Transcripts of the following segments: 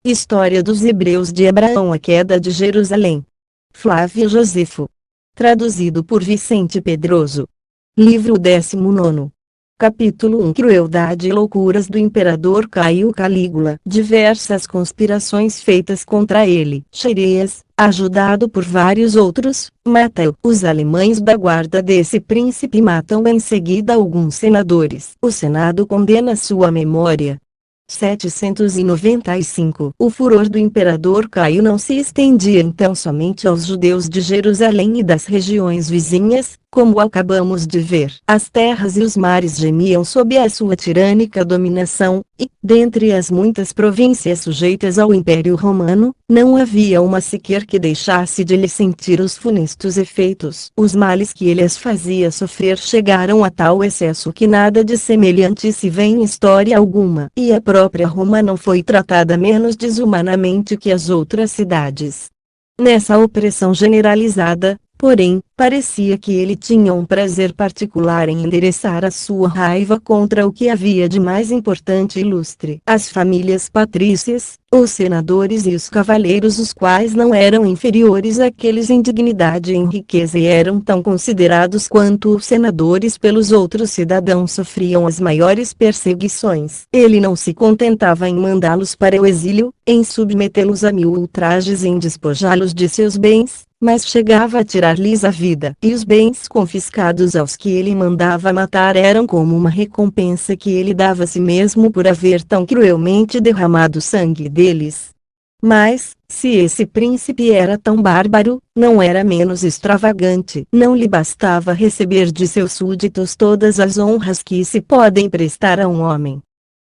História dos Hebreus de Abraão. A queda de Jerusalém. Flávio Josefo. Traduzido por Vicente Pedroso. Livro 19. Capítulo 1. Crueldade e loucuras do imperador Caio Calígula. Diversas conspirações feitas contra ele. Xerez, ajudado por vários outros, mata-o. Os alemães da guarda desse príncipe matam em seguida alguns senadores. O Senado condena sua memória. 795. O furor do imperador Caio não se estendia então somente aos judeus de Jerusalém e das regiões vizinhas, como acabamos de ver. As terras e os mares gemiam sob a sua tirânica dominação, e, dentre as muitas províncias sujeitas ao Império Romano, não havia uma sequer que deixasse de lhe sentir os funestos efeitos. Os males que ele as fazia sofrer chegaram a tal excesso que nada de semelhante se vê em história alguma. E a própria Roma não foi tratada menos desumanamente que as outras cidades. Nessa opressão generalizada, porém, parecia que ele tinha um prazer particular em endereçar a sua raiva contra o que havia de mais importante e ilustre. As famílias patrícias, os senadores e os cavaleiros, os quais não eram inferiores àqueles em dignidade e em riqueza e eram tão considerados quanto os senadores pelos outros cidadãos, sofriam as maiores perseguições. Ele não se contentava em mandá-los para o exílio, em submetê-los a 1000 ultrajes e em despojá-los de seus bens, mas chegava a tirar-lhes a vida, e os bens confiscados aos que ele mandava matar eram como uma recompensa que ele dava a si mesmo por haver tão cruelmente derramado sangue deles. Mas, se esse príncipe era tão bárbaro, não era menos extravagante. Não lhe bastava receber de seus súditos todas as honras que se podem prestar a um homem.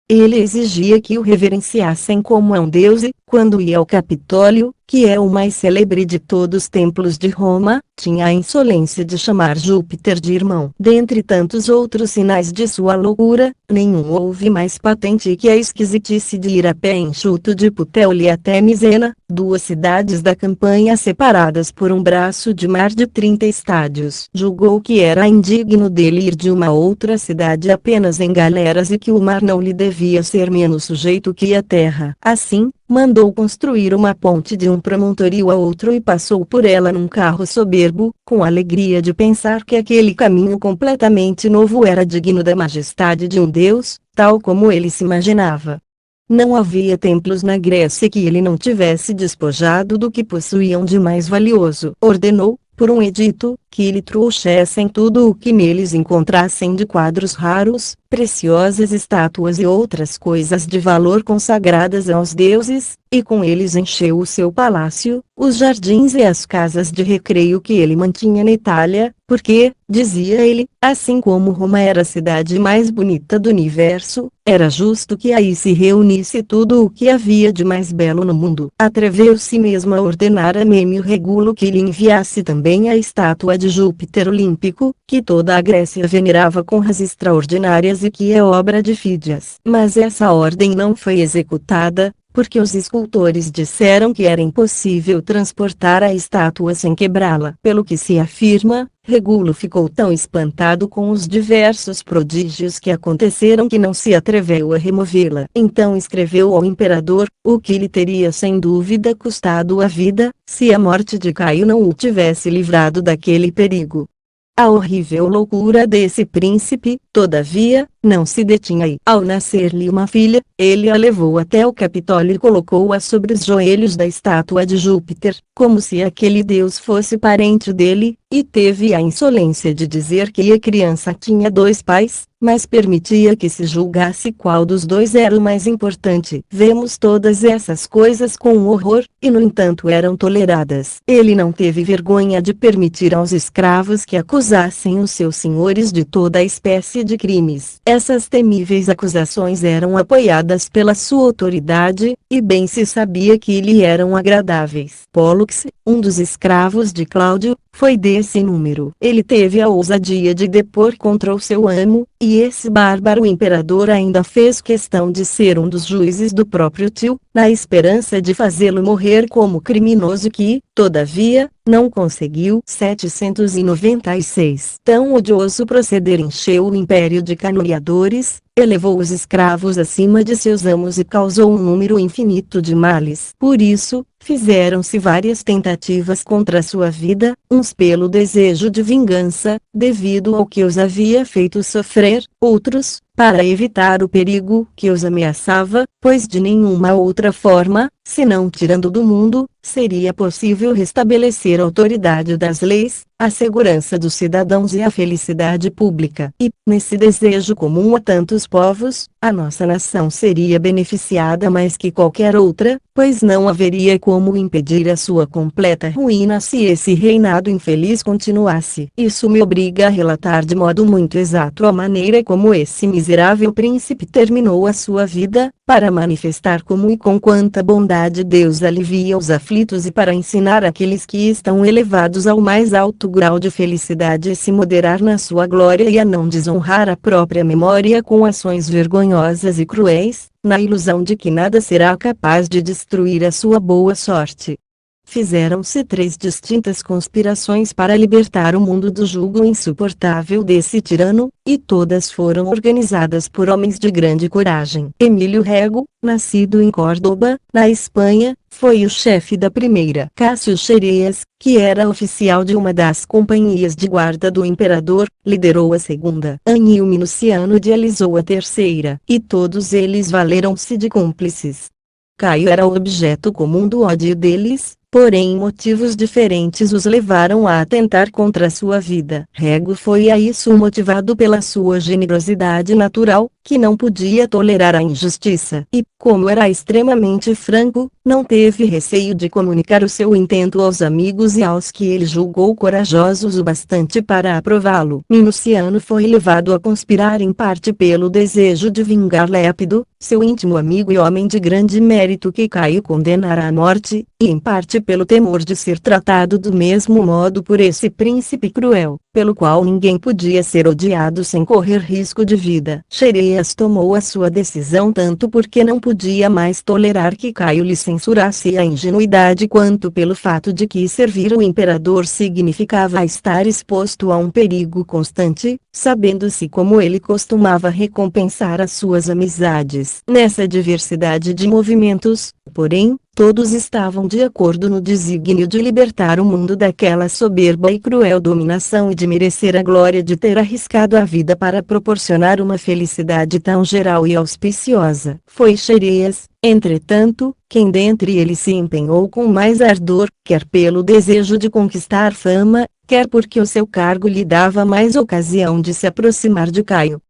Ele exigia que o reverenciassem como a um deus e, quando ia ao Capitólio, que é o mais célebre de todos os templos de Roma, tinha a insolência de chamar Júpiter de irmão. Dentre tantos outros sinais de sua loucura, nenhum houve mais patente que a esquisitice de ir a pé enxuto de Puteoli até Misena, 2 cidades da campanha separadas por um braço de mar de 30 estádios. Julgou que era indigno dele ir de uma outra cidade apenas em galeras e que o mar não lhe devia ser menos sujeito que a terra. Assim, mandou construir uma ponte de um promontório a outro e passou por ela num carro soberbo, com alegria de pensar que aquele caminho completamente novo era digno da majestade de um deus, tal como ele se imaginava. Não havia templos na Grécia que ele não tivesse despojado do que possuíam de mais valioso. Ordenou, por um edito, que lhe trouxessem tudo o que neles encontrassem de quadros raros, preciosas estátuas e outras coisas de valor consagradas aos deuses, e com eles encheu o seu palácio, os jardins e as casas de recreio que ele mantinha na Itália, porque, dizia ele, assim como Roma era a cidade mais bonita do universo, era justo que aí se reunisse tudo o que havia de mais belo no mundo. Atreveu-se mesmo a ordenar a Mêmio Regulo que lhe enviasse também a estátua de Júpiter Olímpico, que toda a Grécia venerava com honras extraordinárias e que é obra de Fídias. Mas essa ordem não foi executada, porque os escultores disseram que era impossível transportar a estátua sem quebrá-la. Pelo que se afirma, Regulo ficou tão espantado com os diversos prodígios que aconteceram que não se atreveu a removê-la. Então escreveu ao imperador, o que lhe teria sem dúvida custado a vida, se a morte de Caio não o tivesse livrado daquele perigo. A horrível loucura desse príncipe, todavia, não se detinha aí. Ao nascer-lhe uma filha, ele a levou até o Capitólio e colocou-a sobre os joelhos da estátua de Júpiter, como se aquele deus fosse parente dele, e teve a insolência de dizer que a criança tinha 2 pais, mas permitia que se julgasse qual dos 2 era o mais importante. Vemos todas essas coisas com horror, e no entanto eram toleradas. Ele não teve vergonha de permitir aos escravos que acusassem os seus senhores de toda a espécie de crimes. Essas temíveis acusações eram apoiadas pela sua autoridade, e bem se sabia que lhe eram agradáveis. Pólux, um dos escravos de Cláudio, foi desse número. Ele teve a ousadia de depor contra o seu amo, e esse bárbaro imperador ainda fez questão de ser um dos juízes do próprio tio, na esperança de fazê-lo morrer como criminoso que, todavia, não conseguiu. 796. Tão odioso proceder encheu o império de caluniadores, elevou os escravos acima de seus amos e causou um número infinito de males. Por isso, fizeram-se várias tentativas contra sua vida, uns pelo desejo de vingança, devido ao que os havia feito sofrer, outros, para evitar o perigo que os ameaçava, pois de nenhuma outra forma, senão tirando do mundo, seria possível restabelecer a autoridade das leis, a segurança dos cidadãos e a felicidade pública. E, nesse desejo comum a tantos povos, a nossa nação seria beneficiada mais que qualquer outra, pois não haveria como impedir a sua completa ruína se esse reinado infeliz continuasse. Isso me obriga a relatar de modo muito exato a maneira como esse miserável príncipe terminou a sua vida, para manifestar como e com quanta bondade Deus alivia os aflitos e para ensinar àqueles que estão elevados ao mais alto grau de felicidade a se moderar na sua glória e a não desonrar a própria memória com ações vergonhosas e cruéis, na ilusão de que nada será capaz de destruir a sua boa sorte. Fizeram-se 3 distintas conspirações para libertar o mundo do jugo insuportável desse tirano, e todas foram organizadas por homens de grande coragem. Emílio Rego, nascido em Córdoba, na Espanha, foi o chefe da primeira. Cássio Xerez, que era oficial de uma das companhias de guarda do imperador, liderou a segunda. Anio Minuciano idealizou a terceira. E todos eles valeram-se de cúmplices. Caio era o objeto comum do ódio deles, porém motivos diferentes os levaram a atentar contra sua vida. Rego foi a isso motivado pela sua generosidade natural, que não podia tolerar a injustiça. E, como era extremamente franco, não teve receio de comunicar o seu intento aos amigos e aos que ele julgou corajosos o bastante para aprová-lo. Minuciano foi levado a conspirar em parte pelo desejo de vingar Lépido, seu íntimo amigo e homem de grande mérito que Caio condenara à morte, e em parte pelo temor de ser tratado do mesmo modo por esse príncipe cruel, pelo qual ninguém podia ser odiado sem correr risco de vida. Xerez tomou a sua decisão tanto porque não podia mais tolerar que Caio lhe censurasse a ingenuidade quanto pelo fato de que servir o imperador significava estar exposto a um perigo constante, sabendo-se como ele costumava recompensar as suas amizades. Nessa diversidade de movimentos, porém, todos estavam de acordo no desígnio de libertar o mundo daquela soberba e cruel dominação e de merecer a glória de ter arriscado a vida para proporcionar uma felicidade tão geral e auspiciosa. Foi Xerez, entretanto, quem dentre eles se empenhou com mais ardor, quer pelo desejo de conquistar fama, quer porque o seu cargo lhe dava mais ocasião de se aproximar de Caio.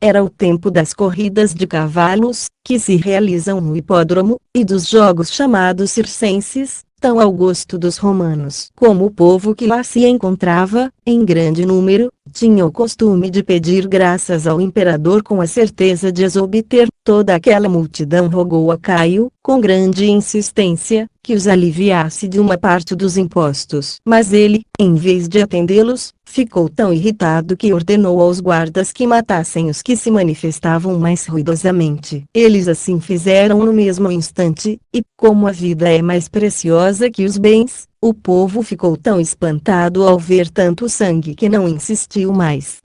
Era o tempo das corridas de cavalos, que se realizam no hipódromo, e dos jogos chamados circenses, tão ao gosto dos romanos. Como o povo que lá se encontrava, em grande número, tinha o costume de pedir graças ao imperador com a certeza de as obter, toda aquela multidão rogou a Caio, com grande insistência, que os aliviasse de uma parte dos impostos. Mas ele, em vez de atendê-los, ficou tão irritado que ordenou aos guardas que matassem os que se manifestavam mais ruidosamente. Eles assim fizeram no mesmo instante, e, como a vida é mais preciosa que os bens, o povo ficou tão espantado ao ver tanto sangue que não insistiu mais.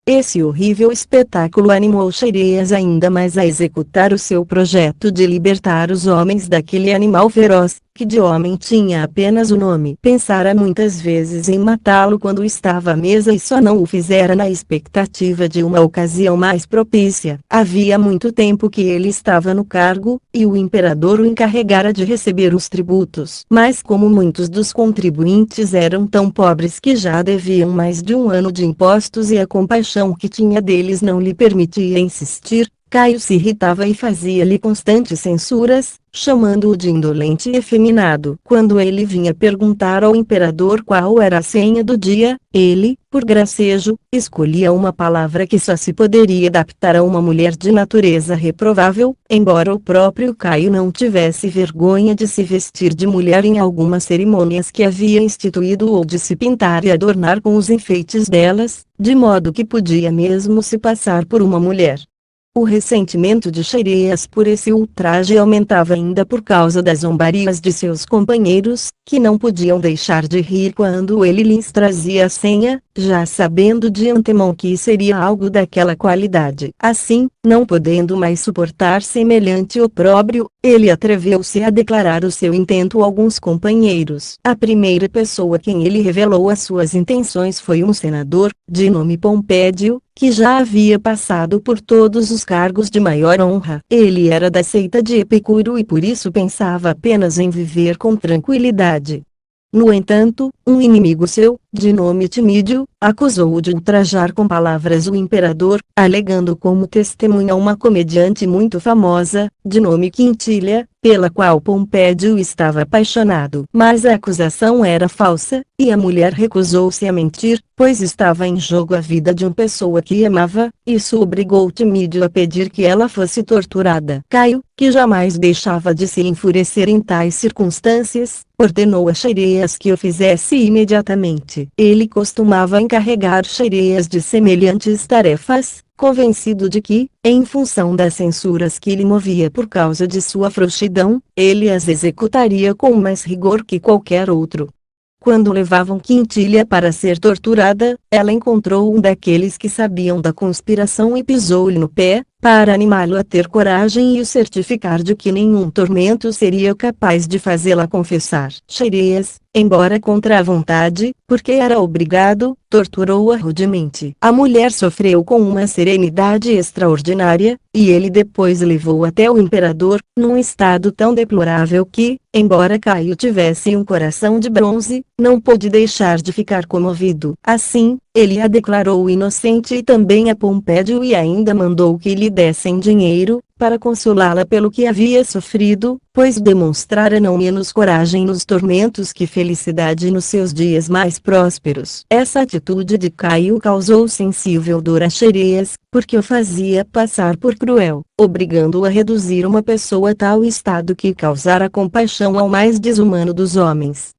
Esse horrível espetáculo animou Xerez ainda mais a executar o seu projeto de libertar os homens daquele animal feroz, que de homem tinha apenas o nome. Pensara muitas vezes em matá-lo quando estava à mesa e só não o fizera na expectativa de uma ocasião mais propícia. Havia muito tempo que ele estava no cargo, e o imperador o encarregara de receber os tributos. Mas como muitos dos contribuintes eram tão pobres que já deviam mais de um ano de impostos e a compaixão que tinha deles não lhe permitia insistir, Caio se irritava e fazia-lhe constantes censuras, chamando-o de indolente e efeminado. Quando ele vinha perguntar ao imperador qual era a senha do dia, ele, por gracejo, escolhia uma palavra que só se poderia adaptar a uma mulher de natureza reprovável, embora o próprio Caio não tivesse vergonha de se vestir de mulher em algumas cerimônias que havia instituído ou de se pintar e adornar com os enfeites delas, de modo que podia mesmo se passar por uma mulher. O ressentimento de Xerêas por esse ultraje aumentava ainda por causa das zombarias de seus companheiros, que não podiam deixar de rir quando ele lhes trazia a senha, já sabendo de antemão que seria algo daquela qualidade. Assim, não podendo mais suportar semelhante opróbrio, ele atreveu-se a declarar o seu intento a alguns companheiros. A primeira pessoa a quem ele revelou as suas intenções foi um senador, de nome Pompédio, que já havia passado por todos os cargos de maior honra. Ele era da seita de Epicuro e por isso pensava apenas em viver com tranquilidade. No entanto, um inimigo seu, de nome Timídio, acusou-o de ultrajar com palavras o imperador, alegando como testemunha uma comediante muito famosa, de nome Quintilia, pela qual Pompédio estava apaixonado. Mas a acusação era falsa, e a mulher recusou-se a mentir, pois estava em jogo a vida de uma pessoa que amava. Isso obrigou Timídio a pedir que ela fosse torturada. Caio, que jamais deixava de se enfurecer em tais circunstâncias, ordenou a Xerêas que o fizesse imediatamente. Ele costumava encarregar Xerêas de semelhantes tarefas, convencido de que, em função das censuras que lhe movia por causa de sua frouxidão, ele as executaria com mais rigor que qualquer outro. Quando levavam Quintilia para ser torturada, ela encontrou um daqueles que sabiam da conspiração e pisou-lhe no pé, para animá-lo a ter coragem e o certificar de que nenhum tormento seria capaz de fazê-la confessar. Xerêas, embora contra a vontade, porque era obrigado, torturou-a rudemente. A mulher sofreu com uma serenidade extraordinária, e ele depois levou até o imperador, num estado tão deplorável que, embora Caio tivesse um coração de bronze, não pôde deixar de ficar comovido. Assim, ele a declarou inocente e também a Pompédio e ainda mandou que lhe dessem dinheiro, para consolá-la pelo que havia sofrido, pois demonstrara não menos coragem nos tormentos que felicidade nos seus dias mais prósperos. Essa atitude de Caio causou sensível dor a Xerêas, porque o fazia passar por cruel, obrigando-o a reduzir uma pessoa a tal estado que causara compaixão ao mais desumano dos homens.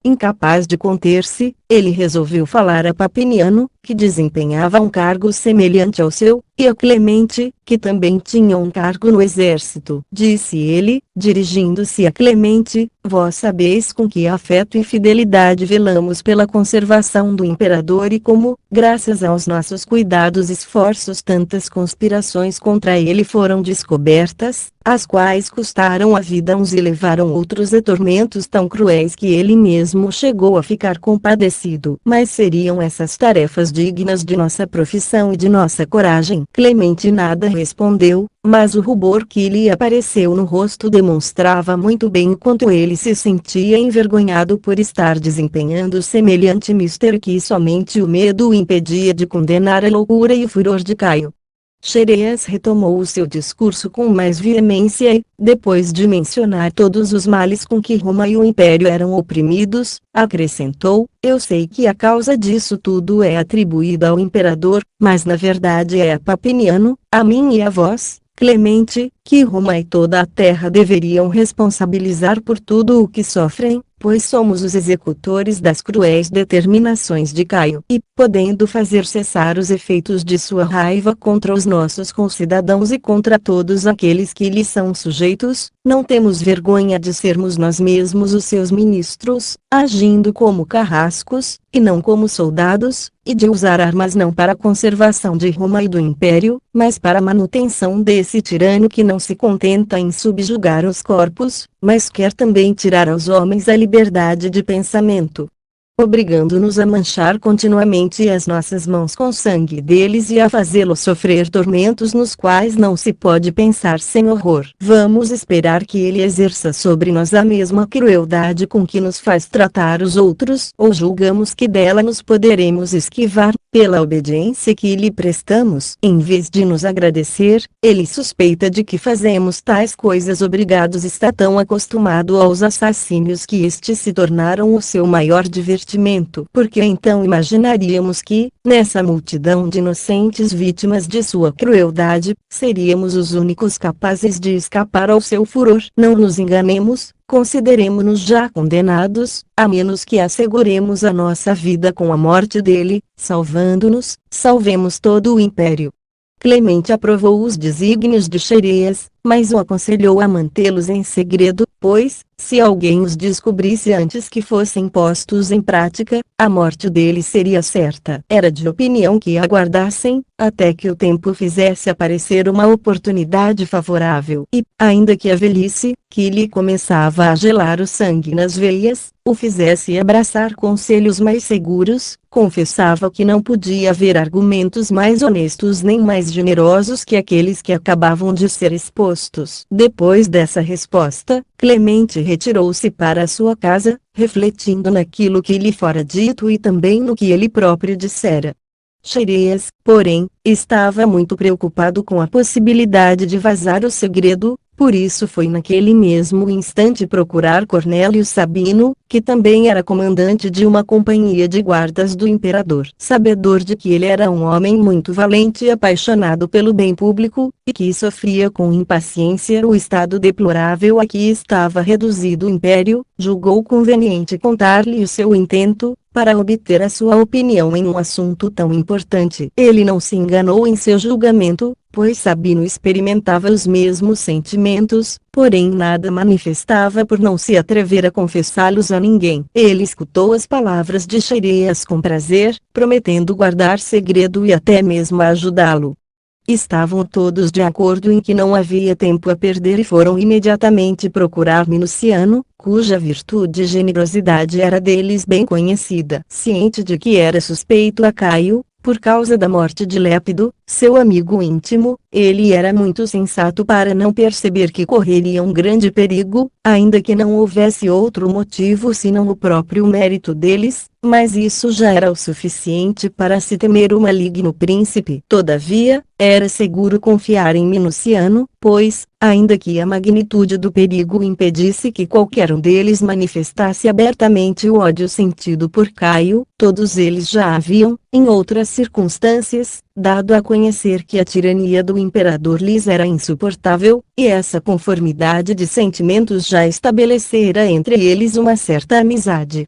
Incapaz de conter-se, ele resolveu falar a Papiniano, que desempenhava um cargo semelhante ao seu, e a Clemente, que também tinha um cargo no exército. Disse ele, dirigindo-se a Clemente: vós sabeis com que afeto e fidelidade velamos pela conservação do imperador e como, graças aos nossos cuidados e esforços, tantas conspirações contra ele foram descobertas, as quais custaram a vida a uns e levaram outros a tormentos tão cruéis que ele mesmo chegou a ficar compadecido. Mas seriam essas tarefas dignas de nossa profissão e de nossa coragem? Clemente nada respondeu, mas o rubor que lhe apareceu no rosto demonstrava muito bem quanto ele se sentia envergonhado por estar desempenhando semelhante mistério que somente o medo o impedia de condenar a loucura e o furor de Caio. Xerêas retomou o seu discurso com mais veemência e, depois de mencionar todos os males com que Roma e o Império eram oprimidos, acrescentou: eu sei que a causa disso tudo é atribuída ao imperador, mas na verdade é a Papiniano, a mim e a vós, Clemente, que Roma e toda a terra deveriam responsabilizar por tudo o que sofrem, pois somos os executores das cruéis determinações de Caio. E, podendo fazer cessar os efeitos de sua raiva contra os nossos concidadãos e contra todos aqueles que lhe são sujeitos, não temos vergonha de sermos nós mesmos os seus ministros, agindo como carrascos, e não como soldados, e de usar armas não para a conservação de Roma e do Império, mas para a manutenção desse tirano que não se contenta em subjugar os corpos, mas quer também tirar aos homens a liberdade de pensamento, obrigando-nos a manchar continuamente as nossas mãos com sangue deles e a fazê-los sofrer tormentos nos quais não se pode pensar sem horror. Vamos esperar que ele exerça sobre nós a mesma crueldade com que nos faz tratar os outros, ou julgamos que dela nos poderemos esquivar, pela obediência que lhe prestamos? Em vez de nos agradecer, ele suspeita de que fazemos tais coisas obrigados, está tão acostumado aos assassínios que estes se tornaram o seu maior divertimento. Porque então imaginaríamos que, nessa multidão de inocentes vítimas de sua crueldade, seríamos os únicos capazes de escapar ao seu furor. Não nos enganemos. Consideremo-nos já condenados, a menos que asseguremos a nossa vida com a morte dele. Salvando-nos, salvemos todo o império. Clemente aprovou os desígnios de Xerêas, mas o aconselhou a mantê-los em segredo, pois, se alguém os descobrisse antes que fossem postos em prática, a morte deles seria certa. Era de opinião que aguardassem, até que o tempo fizesse aparecer uma oportunidade favorável. E, ainda que a velhice, que lhe começava a gelar o sangue nas veias, o fizesse abraçar conselhos mais seguros, confessava que não podia haver argumentos mais honestos nem mais generosos que aqueles que acabavam de ser expostos. Depois dessa resposta, Clemente retirou-se para sua casa, refletindo naquilo que lhe fora dito e também no que ele próprio dissera. Xerêas, porém, estava muito preocupado com a possibilidade de vazar o segredo, por isso foi naquele mesmo instante procurar Cornélio Sabino, que também era comandante de uma companhia de guardas do imperador. Sabedor de que ele era um homem muito valente e apaixonado pelo bem público, e que sofria com impaciência o estado deplorável a que estava reduzido o império, julgou conveniente contar-lhe o seu intento, para obter a sua opinião em um assunto tão importante. Ele não se enganou em seu julgamento, pois Sabino experimentava os mesmos sentimentos, porém nada manifestava por não se atrever a confessá-los a ninguém. Ele escutou as palavras de Xerêas com prazer, prometendo guardar segredo e até mesmo ajudá-lo. Estavam todos de acordo em que não havia tempo a perder e foram imediatamente procurar Minuciano, cuja virtude e generosidade era deles bem conhecida. Ciente de que era suspeito a Caio, por causa da morte de Lépido, seu amigo íntimo, ele era muito sensato para não perceber que correria um grande perigo, ainda que não houvesse outro motivo senão o próprio mérito deles, mas isso já era o suficiente para se temer o maligno príncipe. Todavia, era seguro confiar em Minuciano, pois, ainda que a magnitude do perigo impedisse que qualquer um deles manifestasse abertamente o ódio sentido por Caio, todos eles já haviam, em outras circunstâncias, dado a conhecer que a tirania do imperador lhes era insuportável, e essa conformidade de sentimentos já estabelecera entre eles uma certa amizade.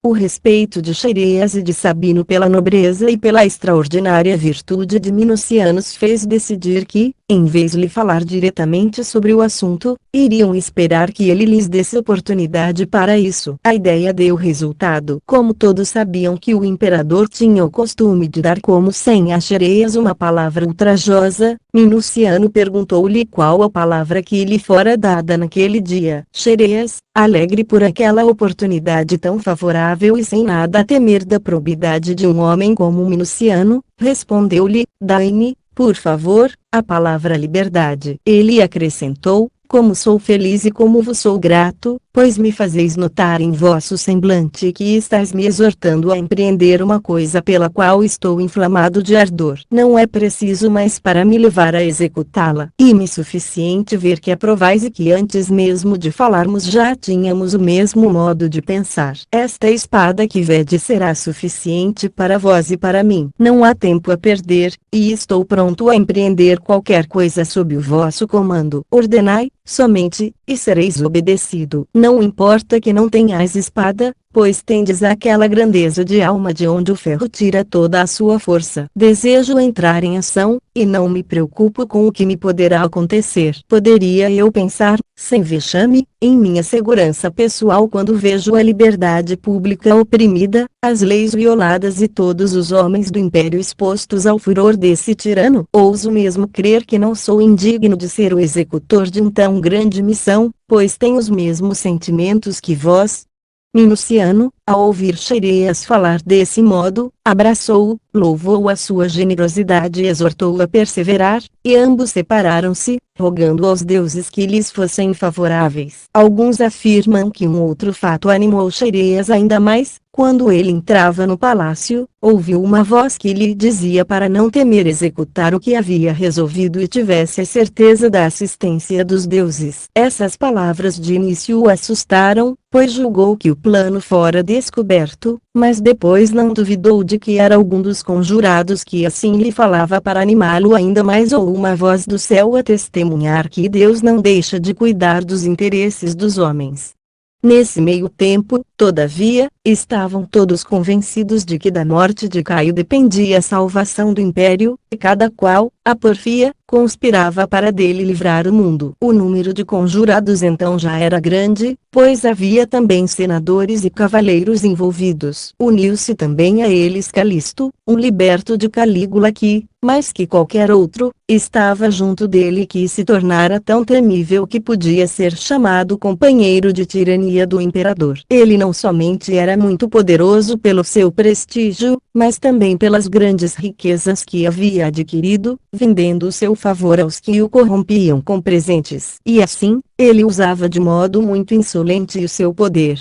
O respeito de Xerêas e de Sabino pela nobreza e pela extraordinária virtude de Minuciano fez decidir que, em vez de lhe falar diretamente sobre o assunto, iriam esperar que ele lhes desse oportunidade para isso. A ideia deu resultado. Como todos sabiam que o imperador tinha o costume de dar como senha a Xerêas uma palavra ultrajosa, Minuciano perguntou-lhe qual a palavra que lhe fora dada naquele dia. Xerêas, alegre por aquela oportunidade tão favorável e sem nada a temer da probidade de um homem como Minuciano, respondeu-lhe: dai-me, por favor, a palavra liberdade. Ele acrescentou: como sou feliz e como vos sou grato, pois me fazeis notar em vosso semblante que estáis me exortando a empreender uma coisa pela qual estou inflamado de ardor. Não é preciso mais para me levar a executá-la. E-me suficiente ver que aprovais e que antes mesmo de falarmos já tínhamos o mesmo modo de pensar. Esta espada que vedes será suficiente para vós e para mim. Não há tempo a perder, e estou pronto a empreender qualquer coisa sob o vosso comando. Ordenai, somente, e sereis obedecido. Não importa que não tenhais espada, pois tendes aquela grandeza de alma de onde o ferro tira toda a sua força. Desejo entrar em ação, e não me preocupo com o que me poderá acontecer. Poderia eu pensar, sem vexame, em minha segurança pessoal quando vejo a liberdade pública oprimida, as leis violadas e todos os homens do império expostos ao furor desse tirano? Ouso mesmo crer que não sou indigno de ser o executor de tão grande missão, pois tenho os mesmos sentimentos que vós. Minuciano, ao ouvir Xerêas falar desse modo, abraçou-o, louvou a sua generosidade e exortou-o a perseverar, e ambos separaram-se, rogando aos deuses que lhes fossem favoráveis. Alguns afirmam que um outro fato animou Xerêas ainda mais. Quando ele entrava no palácio, ouviu uma voz que lhe dizia para não temer executar o que havia resolvido e tivesse a certeza da assistência dos deuses. Essas palavras de início o assustaram, pois julgou que o plano fora descoberto, mas depois não duvidou de que era algum dos conjurados que assim lhe falava para animá-lo ainda mais, ou uma voz do céu a testemunhar que Deus não deixa de cuidar dos interesses dos homens. Nesse meio tempo, todavia, estavam todos convencidos de que da morte de Caio dependia a salvação do império, e cada qual, a porfia, conspirava para dele livrar o mundo. O número de conjurados então já era grande, pois havia também senadores e cavaleiros envolvidos. Uniu-se também a eles Calisto, um liberto de Calígula que, mais que qualquer outro, estava junto dele e que se tornara tão temível que podia ser chamado companheiro de tirania do imperador. Ele não somente era muito poderoso pelo seu prestígio, mas também pelas grandes riquezas que havia adquirido, vendendo seu favor aos que o corrompiam com presentes. E assim, ele usava de modo muito insolente o seu poder.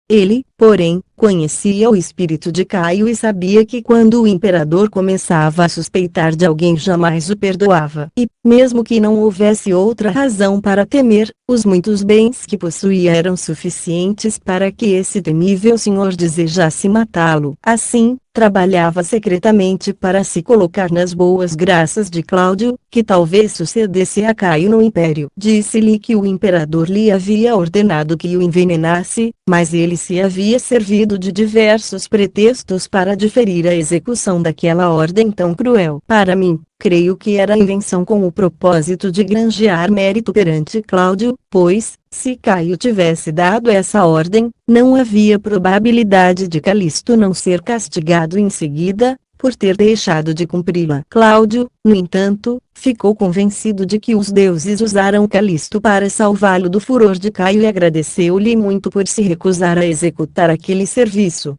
Ele, porém, conhecia o espírito de Caio e sabia que quando o imperador começava a suspeitar de alguém jamais o perdoava. E, mesmo que não houvesse outra razão para temer, os muitos bens que possuía eram suficientes para que esse temível senhor desejasse matá-lo. Assim, trabalhava secretamente para se colocar nas boas graças de Cláudio, que talvez sucedesse a Caio no império. Disse-lhe que o imperador lhe havia ordenado que o envenenasse, mas ele se havia servido de diversos pretextos para diferir a execução daquela ordem tão cruel. Para mim, creio que era invenção com o propósito de granjear mérito perante Cláudio, pois, se Caio tivesse dado essa ordem, não havia probabilidade de Calisto não ser castigado em seguida, por ter deixado de cumpri-la. Cláudio, no entanto, ficou convencido de que os deuses usaram Calisto para salvá-lo do furor de Caio e agradeceu-lhe muito por se recusar a executar aquele serviço.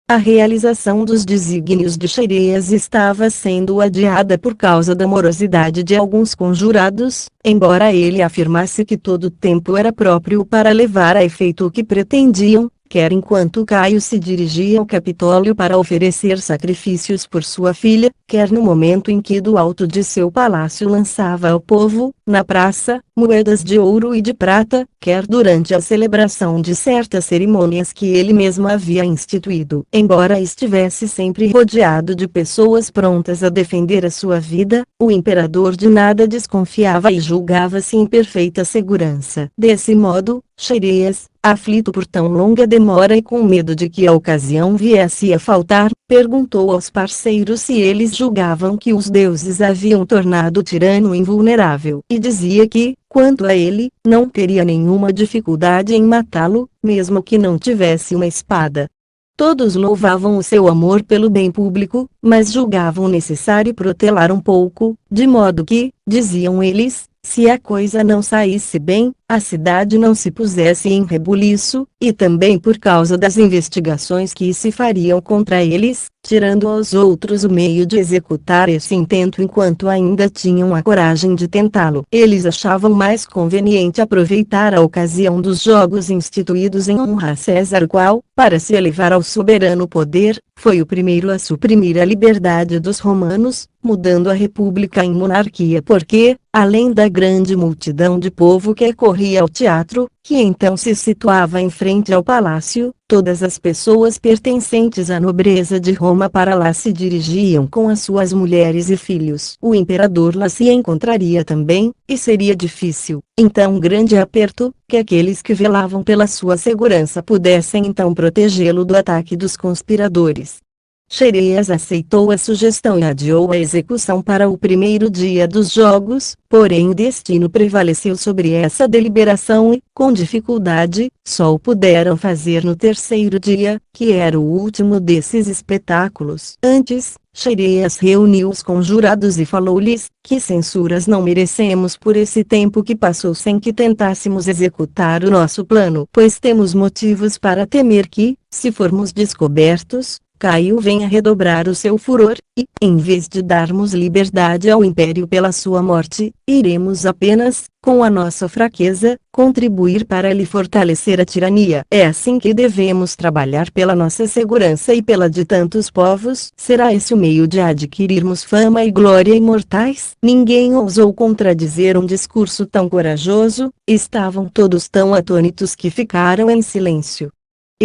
A realização dos desígnios de Xerêas estava sendo adiada por causa da morosidade de alguns conjurados, embora ele afirmasse que todo o tempo era próprio para levar a efeito o que pretendiam, quer enquanto Caio se dirigia ao Capitólio para oferecer sacrifícios por sua filha, quer no momento em que do alto de seu palácio lançava ao povo, na praça, moedas de ouro e de prata, quer durante a celebração de certas cerimônias que ele mesmo havia instituído. Embora estivesse sempre rodeado de pessoas prontas a defender a sua vida, o imperador de nada desconfiava e julgava-se em perfeita segurança. Desse modo, Xerêas, aflito por tão longa demora e com medo de que a ocasião viesse a faltar, perguntou aos parceiros se eles julgavam que os deuses haviam tornado o tirano invulnerável. E dizia que, quanto a ele, não teria nenhuma dificuldade em matá-lo, mesmo que não tivesse uma espada. Todos louvavam o seu amor pelo bem público, mas julgavam necessário protelar um pouco, de modo que, diziam eles, se a coisa não saísse bem, a cidade não se pusesse em rebuliço, e também por causa das investigações que se fariam contra eles, tirando aos outros o meio de executar esse intento enquanto ainda tinham a coragem de tentá-lo. Eles achavam mais conveniente aproveitar a ocasião dos jogos instituídos em honra a César, qual, para se elevar ao soberano poder, foi o primeiro a suprimir a liberdade dos romanos, mudando a república em monarquia porque, além da grande multidão de povo que corria ao teatro, que então se situava em frente ao palácio, todas as pessoas pertencentes à nobreza de Roma para lá se dirigiam com as suas mulheres e filhos. O imperador lá se encontraria também, e seria difícil, então grande aperto, que aqueles que velavam pela sua segurança pudessem então protegê-lo do ataque dos conspiradores. Xerêas aceitou a sugestão e adiou a execução para o primeiro dia dos jogos, porém o destino prevaleceu sobre essa deliberação e, com dificuldade, só o puderam fazer no terceiro dia, que era o último desses espetáculos. Antes, Xerêas reuniu os conjurados e falou-lhes, que censuras não merecemos por esse tempo que passou sem que tentássemos executar o nosso plano, pois temos motivos para temer que, se formos descobertos, Caio venha redobrar o seu furor, e, em vez de darmos liberdade ao império pela sua morte, iremos apenas, com a nossa fraqueza, contribuir para lhe fortalecer a tirania. É assim que devemos trabalhar pela nossa segurança e pela de tantos povos. Será esse o meio de adquirirmos fama e glória imortais? Ninguém ousou contradizer um discurso tão corajoso, estavam todos tão atônitos que ficaram em silêncio.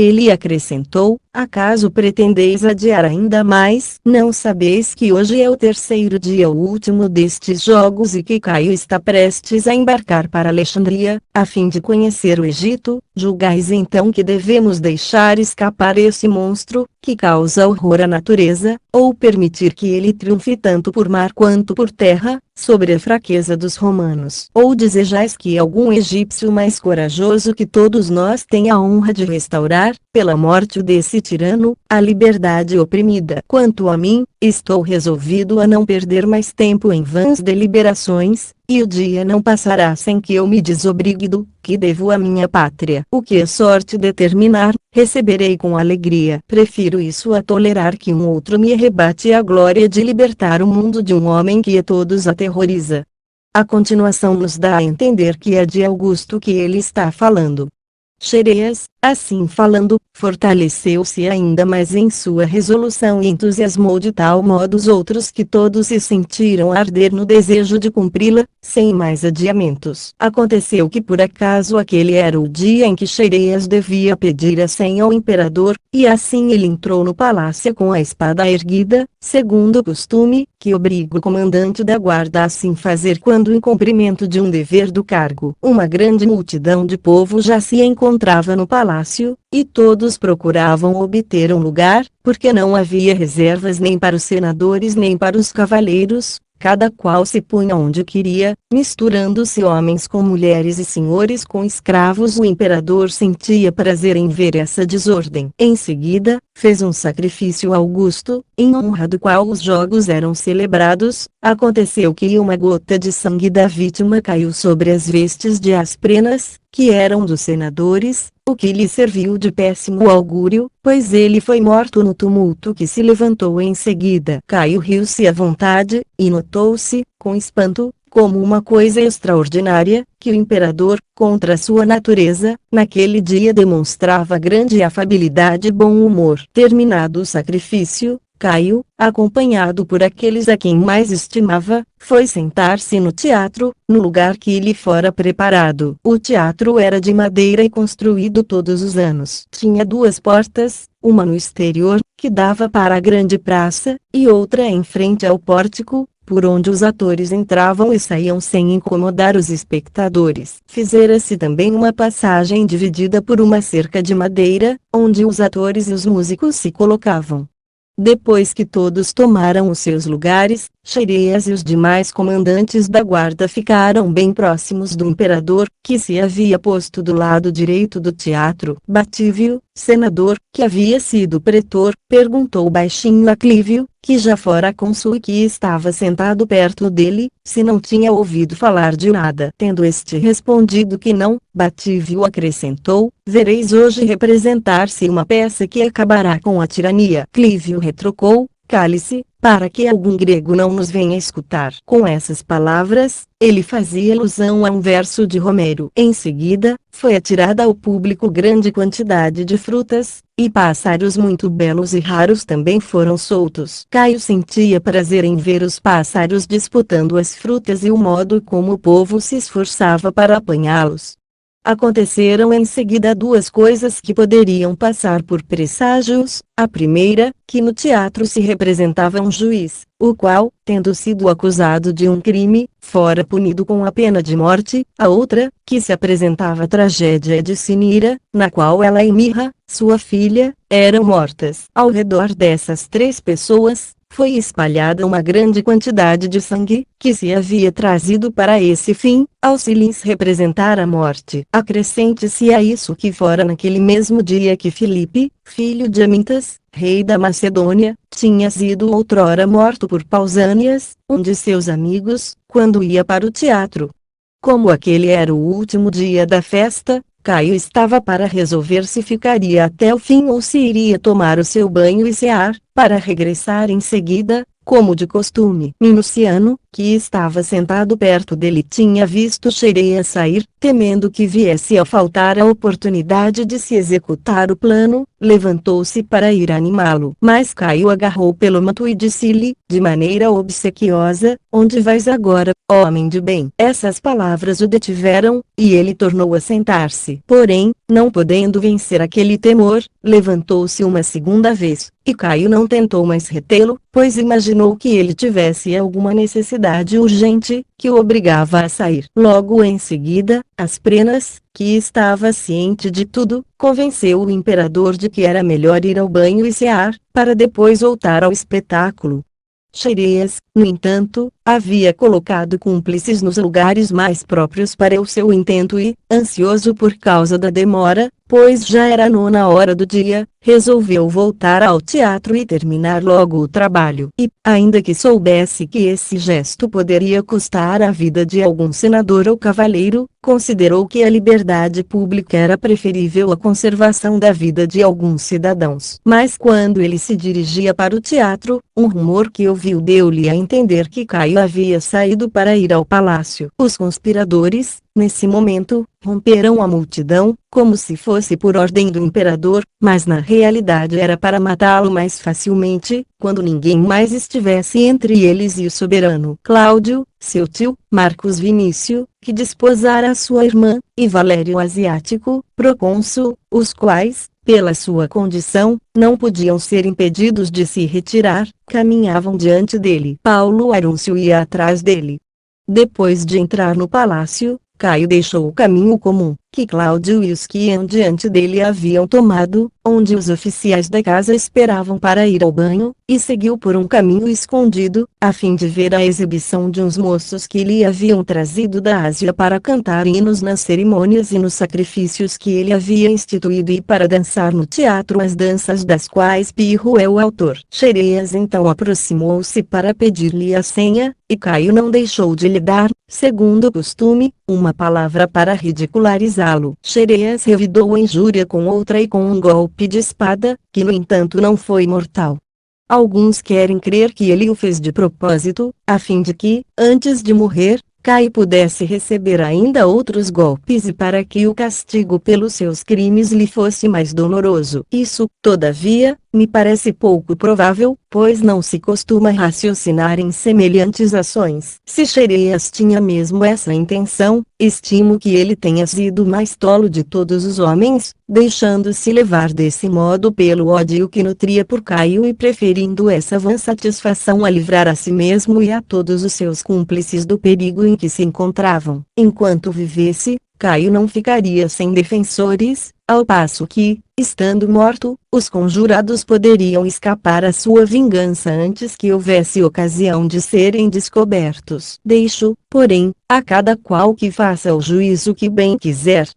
Ele acrescentou, Acaso pretendeis adiar ainda mais? Não sabeis que hoje é o terceiro dia, o último destes jogos, e que Caio está prestes a embarcar para Alexandria, a fim de conhecer o Egito? Julgais então que devemos deixar escapar esse monstro, que causa horror à natureza, ou permitir que ele triunfe tanto por mar quanto por terra, sobre a fraqueza dos romanos? Ou desejais que algum egípcio mais corajoso que todos nós tenha a honra de restaurar, pela morte desse tirano, a liberdade oprimida? Quanto a mim, estou resolvido a não perder mais tempo em vãs deliberações, e o dia não passará sem que eu me desobrigue do que devo à minha pátria. O que a sorte determinar, receberei com alegria. Prefiro isso a tolerar que um outro me arrebate a glória de libertar o mundo de um homem que a todos aterroriza. A continuação nos dá a entender que é de Augusto que ele está falando. Xereas, assim falando, fortaleceu-se ainda mais em sua resolução e entusiasmou de tal modo os outros que todos se sentiram arder no desejo de cumpri-la, sem mais adiamentos. Aconteceu que por acaso aquele era o dia em que Xereas devia pedir a senha ao imperador, e assim ele entrou no palácio com a espada erguida, segundo o costume, que obriga o comandante da guarda a assim fazer quando em cumprimento de um dever do cargo. Uma grande multidão de povo já se encontrava no palácio, e todos procuravam obter um lugar, porque não havia reservas nem para os senadores nem para os cavaleiros, cada qual se punha onde queria, misturando-se homens com mulheres e senhores com escravos. O imperador sentia prazer em ver essa desordem. Em seguida, fez um sacrifício a Augusto, em honra do qual os jogos eram celebrados. Aconteceu que uma gota de sangue da vítima caiu sobre as vestes de Asprenas, que eram dos senadores, o que lhe serviu de péssimo augúrio, pois ele foi morto no tumulto que se levantou em seguida. Caio riu-se à vontade, e notou-se, com espanto, como uma coisa extraordinária, que o imperador, contra sua natureza, naquele dia demonstrava grande afabilidade e bom humor. Terminado o sacrifício, Caio, acompanhado por aqueles a quem mais estimava, foi sentar-se no teatro, no lugar que lhe fora preparado. O teatro era de madeira e construído todos os anos. Tinha duas portas, uma no exterior, que dava para a grande praça, e outra em frente ao pórtico, por onde os atores entravam e saíam sem incomodar os espectadores. Fizera-se também uma passagem dividida por uma cerca de madeira, onde os atores e os músicos se colocavam. Depois que todos tomaram os seus lugares, Xereas e os demais comandantes da guarda ficaram bem próximos do imperador, que se havia posto do lado direito do teatro. Batívio, senador, que havia sido pretor, perguntou baixinho a Clívio, que já fora cônsul e que estava sentado perto dele, se não tinha ouvido falar de nada. Tendo este respondido que não, Batívio acrescentou: vereis hoje representar-se uma peça que acabará com a tirania. Clívio retrucou: cale-se, para que algum grego não nos venha escutar. Com essas palavras, ele fazia alusão a um verso de Homero. Em seguida, foi atirada ao público grande quantidade de frutas, e pássaros muito belos e raros também foram soltos. Caio sentia prazer em ver os pássaros disputando as frutas e o modo como o povo se esforçava para apanhá-los. Aconteceram em seguida duas coisas que poderiam passar por presságios. A primeira, que no teatro se representava um juiz, o qual, tendo sido acusado de um crime, fora punido com a pena de morte. A outra, que se apresentava a tragédia de Cinira, na qual ela e Mirra, sua filha, eram mortas. Ao redor dessas três pessoas, foi espalhada uma grande quantidade de sangue, que se havia trazido para esse fim, ao se lhes representar a morte. Acrescente-se a isso que fora naquele mesmo dia que Filipe, filho de Amintas, rei da Macedônia, tinha sido outrora morto por Pausânias, um de seus amigos, quando ia para o teatro. Como aquele era o último dia da festa, Caio estava para resolver se ficaria até o fim ou se iria tomar o seu banho e cear, para regressar em seguida, como de costume. Minuciano, que estava sentado perto dele, tinha visto Xereas sair, temendo que viesse a faltar a oportunidade de se executar o plano, levantou-se para ir animá-lo. Mas Caio agarrou pelo manto e disse-lhe, de maneira obsequiosa: onde vais agora, homem de bem? Essas palavras o detiveram, e ele tornou a sentar-se. Porém, não podendo vencer aquele temor, levantou-se uma segunda vez, e Caio não tentou mais retê-lo, pois imaginou que ele tivesse alguma necessidade urgente, que o obrigava a sair. Logo em seguida, Asprenas, que estava ciente de tudo, convenceu o imperador de que era melhor ir ao banho e cear, para depois voltar ao espetáculo. Xereas, no entanto, havia colocado cúmplices nos lugares mais próprios para o seu intento e, ansioso por causa da demora, pois já era a 9ª do dia, resolveu voltar ao teatro e terminar logo o trabalho. E, ainda que soubesse que esse gesto poderia custar a vida de algum senador ou cavaleiro, considerou que a liberdade pública era preferível à conservação da vida de alguns cidadãos. Mas quando ele se dirigia para o teatro, um rumor que ouviu deu-lhe a entender que Caio havia saído para ir ao palácio. Os conspiradores, nesse momento, romperam a multidão, como se fosse por ordem do imperador, mas na realidade era para matá-lo mais facilmente, quando ninguém mais estivesse entre eles e o soberano. Cláudio, seu tio, Marcos Vinício, que desposara a sua irmã, e Valério Asiático, procônsul, os quais, pela sua condição, não podiam ser impedidos de se retirar, caminhavam diante dele. Paulo Arúncio ia atrás dele. Depois de entrar no palácio, Caio deixou o caminho comum, que Cláudio e os que iam diante dele haviam tomado, onde os oficiais da casa esperavam para ir ao banho, e seguiu por um caminho escondido, a fim de ver a exibição de uns moços que lhe haviam trazido da Ásia para cantar hinos nas cerimônias e nos sacrifícios que ele havia instituído e para dançar no teatro as danças das quais Pirro é o autor. Xereas então aproximou-se para pedir-lhe a senha, e Caio não deixou de lhe dar, segundo o costume, uma palavra para ridicularizá-lo. Xereas revidou a injúria com outra e com um golpe de espada, que no entanto não foi mortal. Alguns querem crer que ele o fez de propósito, a fim de que, antes de morrer, Caio pudesse receber ainda outros golpes e para que o castigo pelos seus crimes lhe fosse mais doloroso. Isso, todavia, me parece pouco provável, pois não se costuma raciocinar em semelhantes ações. Se Xereas tinha mesmo essa intenção, estimo que ele tenha sido o mais tolo de todos os homens, deixando-se levar desse modo pelo ódio que nutria por Caio e preferindo essa vã satisfação a livrar a si mesmo e a todos os seus cúmplices do perigo em que se encontravam. Enquanto vivesse, Caio não ficaria sem defensores, ao passo que, estando morto, os conjurados poderiam escapar à sua vingança antes que houvesse ocasião de serem descobertos. Deixo, porém, a cada qual que faça o juízo que bem quiser.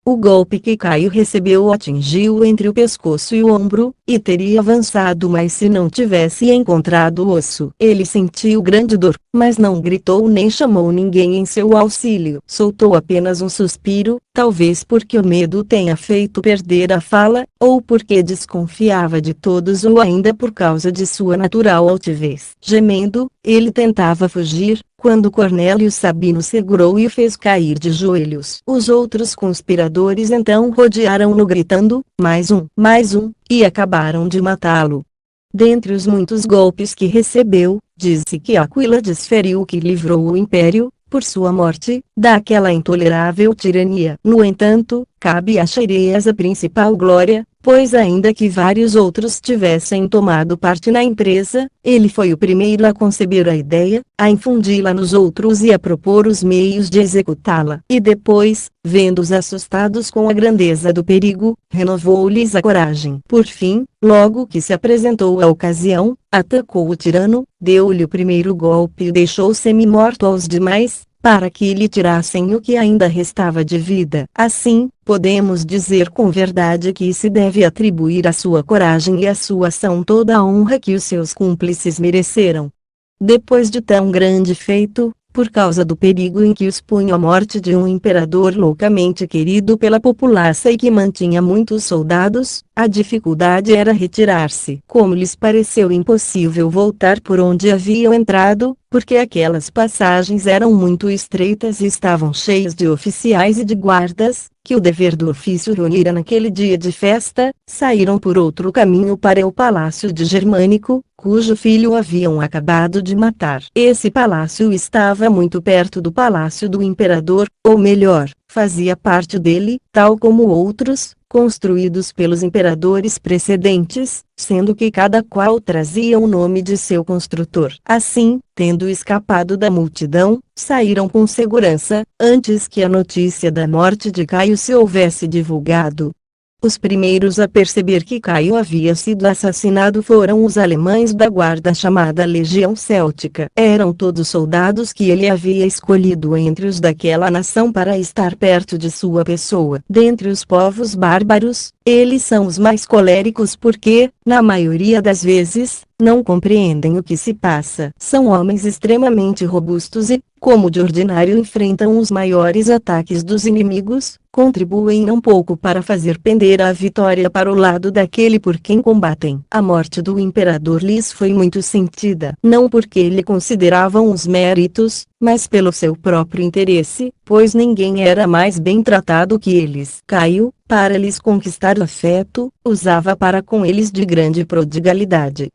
O golpe que Caio recebeu o atingiu entre o pescoço e o ombro, e teria avançado mais se não tivesse encontrado o osso. Ele sentiu grande dor, mas não gritou nem chamou ninguém em seu auxílio. Soltou apenas um suspiro, talvez porque o medo tenha feito perder a fala, ou porque desconfiava de todos ou ainda por causa de sua natural altivez. Gemendo, ele tentava fugir, quando Cornélio Sabino segurou e o fez cair de joelhos. Os outros conspiradores então rodearam-no gritando, mais um, e acabaram de matá-lo. Dentre os muitos golpes que recebeu, diz-se que Aquila desferiu que livrou o império, por sua morte, daquela intolerável tirania. No entanto, cabe a Xereas a principal glória, pois ainda que vários outros tivessem tomado parte na empresa, ele foi o primeiro a conceber a ideia, a infundi-la nos outros e a propor os meios de executá-la. E depois, vendo-os assustados com a grandeza do perigo, renovou-lhes a coragem. Por fim, logo que se apresentou a ocasião, atacou o tirano, deu-lhe o primeiro golpe e deixou semi-morto aos demais, para que lhe tirassem o que ainda restava de vida. Assim, podemos dizer com verdade que se deve atribuir à sua coragem e à sua ação toda a honra que os seus cúmplices mereceram. Depois de tão grande feito, por causa do perigo em que os punha a morte de um imperador loucamente querido pela população e que mantinha muitos soldados, A dificuldade era retirar-se. Como lhes pareceu impossível voltar por onde haviam entrado, porque aquelas passagens eram muito estreitas e estavam cheias de oficiais e de guardas, que o dever do ofício reunira naquele dia de festa, saíram por outro caminho para o palácio de Germânico, cujo filho haviam acabado de matar. Esse palácio estava muito perto do palácio do imperador, ou melhor, fazia parte dele, tal como outros, construídos pelos imperadores precedentes, sendo que cada qual trazia o nome de seu construtor. Assim, tendo escapado da multidão, saíram com segurança, antes que a notícia da morte de Caio se houvesse divulgado. Os primeiros a perceber que Caio havia sido assassinado foram os alemães da guarda chamada Legião Céltica. Eram todos soldados que ele havia escolhido entre os daquela nação para estar perto de sua pessoa. Dentre os povos bárbaros, eles são os mais coléricos porque, na maioria das vezes, não compreendem o que se passa. São homens extremamente robustos e, como de ordinário enfrentam os maiores ataques dos inimigos, contribuem não pouco para fazer pender a vitória para o lado daquele por quem combatem. A morte do imperador lhes foi muito sentida, não porque lhe consideravam os méritos, mas pelo seu próprio interesse, pois ninguém era mais bem tratado que eles. Caio, para lhes conquistar o afeto, usava para com eles de grande prodigalidade.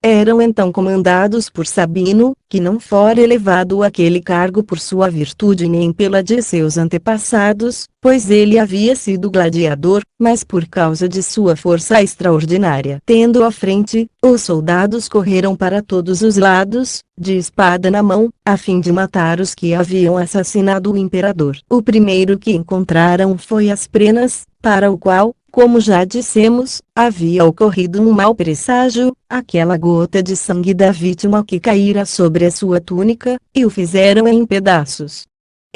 Eram então comandados por Sabino, que não fora elevado àquele cargo por sua virtude nem pela de seus antepassados, pois ele havia sido gladiador, mas por causa de sua força extraordinária. Tendo à frente, os soldados correram para todos os lados, de espada na mão, a fim de matar os que haviam assassinado o imperador. O primeiro que encontraram foi Asprenas, para o qual, como já dissemos, havia ocorrido um mau presságio, aquela gota de sangue da vítima que caíra sobre a sua túnica, e o fizeram em pedaços.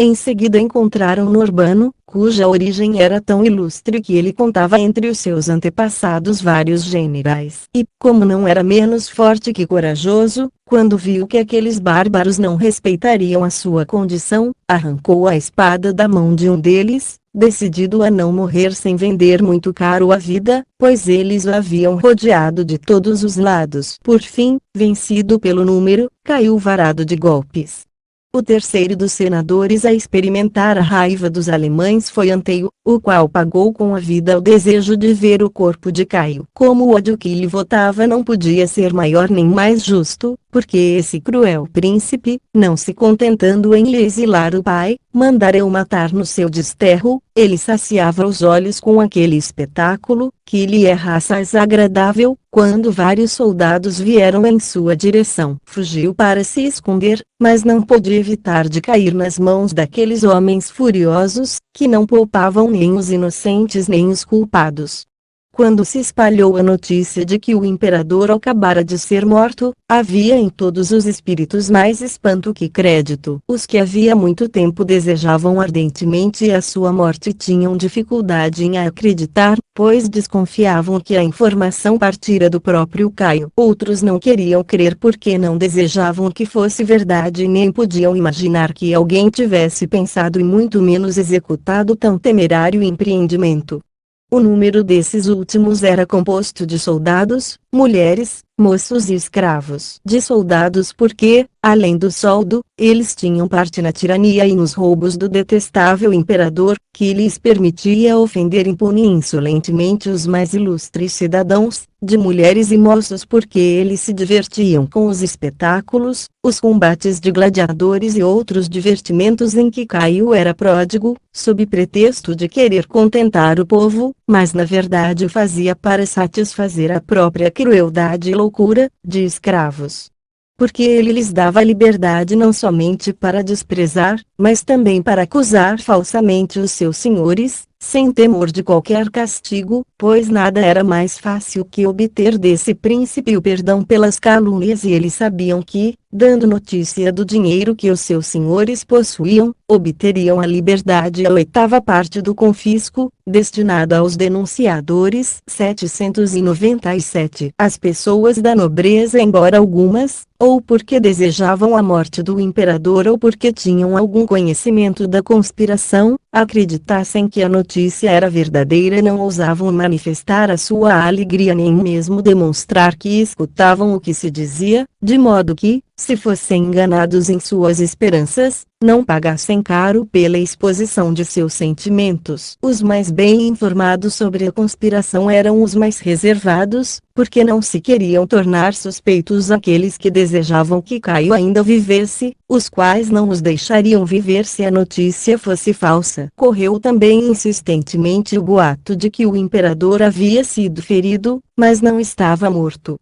Em seguida encontraram Norbano, cuja origem era tão ilustre que ele contava entre os seus antepassados vários generais. E, como não era menos forte que corajoso, quando viu que aqueles bárbaros não respeitariam a sua condição, arrancou a espada da mão de um deles, decidido a não morrer sem vender muito caro a vida, pois eles o haviam rodeado de todos os lados. Por fim, vencido pelo número, caiu varado de golpes. O terceiro dos senadores a experimentar a raiva dos alemães foi Anteio, o qual pagou com a vida o desejo de ver o corpo de Caio. Como o ódio que lhe votava não podia ser maior nem mais justo, porque esse cruel príncipe, não se contentando em lhe exilar o pai, mandara o matar no seu desterro, ele saciava os olhos com aquele espetáculo, que lhe é raça desagradável, quando vários soldados vieram em sua direção. Fugiu para se esconder, mas não pôde evitar de cair nas mãos daqueles homens furiosos, que não poupavam nem os inocentes nem os culpados. Quando se espalhou a notícia de que o imperador acabara de ser morto, havia em todos os espíritos mais espanto que crédito. Os que havia muito tempo desejavam ardentemente a sua morte tinham dificuldade em acreditar, pois desconfiavam que a informação partira do próprio Caio. Outros não queriam crer porque não desejavam que fosse verdade nem podiam imaginar que alguém tivesse pensado e muito menos executado tão temerário empreendimento. O número desses últimos era composto de soldados, mulheres, moços e escravos. De soldados porque, além do soldo, eles tinham parte na tirania e nos roubos do detestável imperador, que lhes permitia ofender impune e insolentemente os mais ilustres cidadãos, de mulheres e moços porque eles se divertiam com os espetáculos, os combates de gladiadores e outros divertimentos em que Caio era pródigo, sob pretexto de querer contentar o povo, mas na verdade o fazia para satisfazer a própria crueldade e loucura, de escravos. Porque ele lhes dava liberdade não somente para desprezar, mas também para acusar falsamente os seus senhores, sem temor de qualquer castigo, pois nada era mais fácil que obter desse príncipe o perdão pelas calúnias e eles sabiam que, dando notícia do dinheiro que os seus senhores possuíam, obteriam a liberdade e a oitava parte do confisco, destinada aos denunciadores. 797. As pessoas da nobreza, embora algumas, ou porque desejavam a morte do imperador ou porque tinham algum conhecimento da conspiração, acreditassem que a notícia notícia era verdadeira não ousavam manifestar a sua alegria nem mesmo demonstrar que escutavam o que se dizia, de modo que, se fossem enganados em suas esperanças, não pagassem caro pela exposição de seus sentimentos. Os mais bem informados sobre a conspiração eram os mais reservados, porque não se queriam tornar suspeitos aqueles que desejavam que Caio ainda vivesse, os quais não os deixariam viver se a notícia fosse falsa. Correu também insistentemente o boato de que o imperador havia sido ferido, mas não estava morto.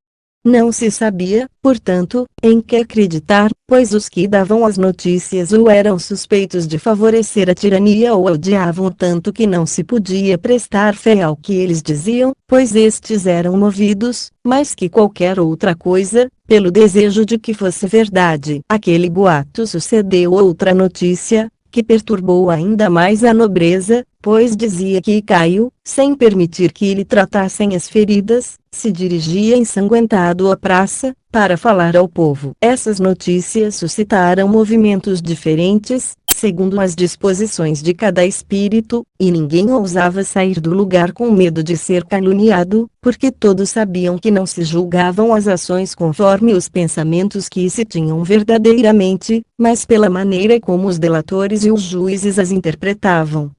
Não se sabia, portanto, em que acreditar, pois os que davam as notícias ou eram suspeitos de favorecer a tirania ou a odiavam tanto que não se podia prestar fé ao que eles diziam, pois estes eram movidos, mais que qualquer outra coisa, pelo desejo de que fosse verdade. Aquele boato sucedeu outra notícia, que perturbou ainda mais a nobreza, pois dizia que Caio, sem permitir que lhe tratassem as feridas, se dirigia ensanguentado à praça, para falar ao povo. Essas notícias suscitaram movimentos diferentes, segundo as disposições de cada espírito, e ninguém ousava sair do lugar com medo de ser caluniado, porque todos sabiam que não se julgavam as ações conforme os pensamentos que se tinham verdadeiramente, mas pela maneira como os delatores e os juízes as interpretavam.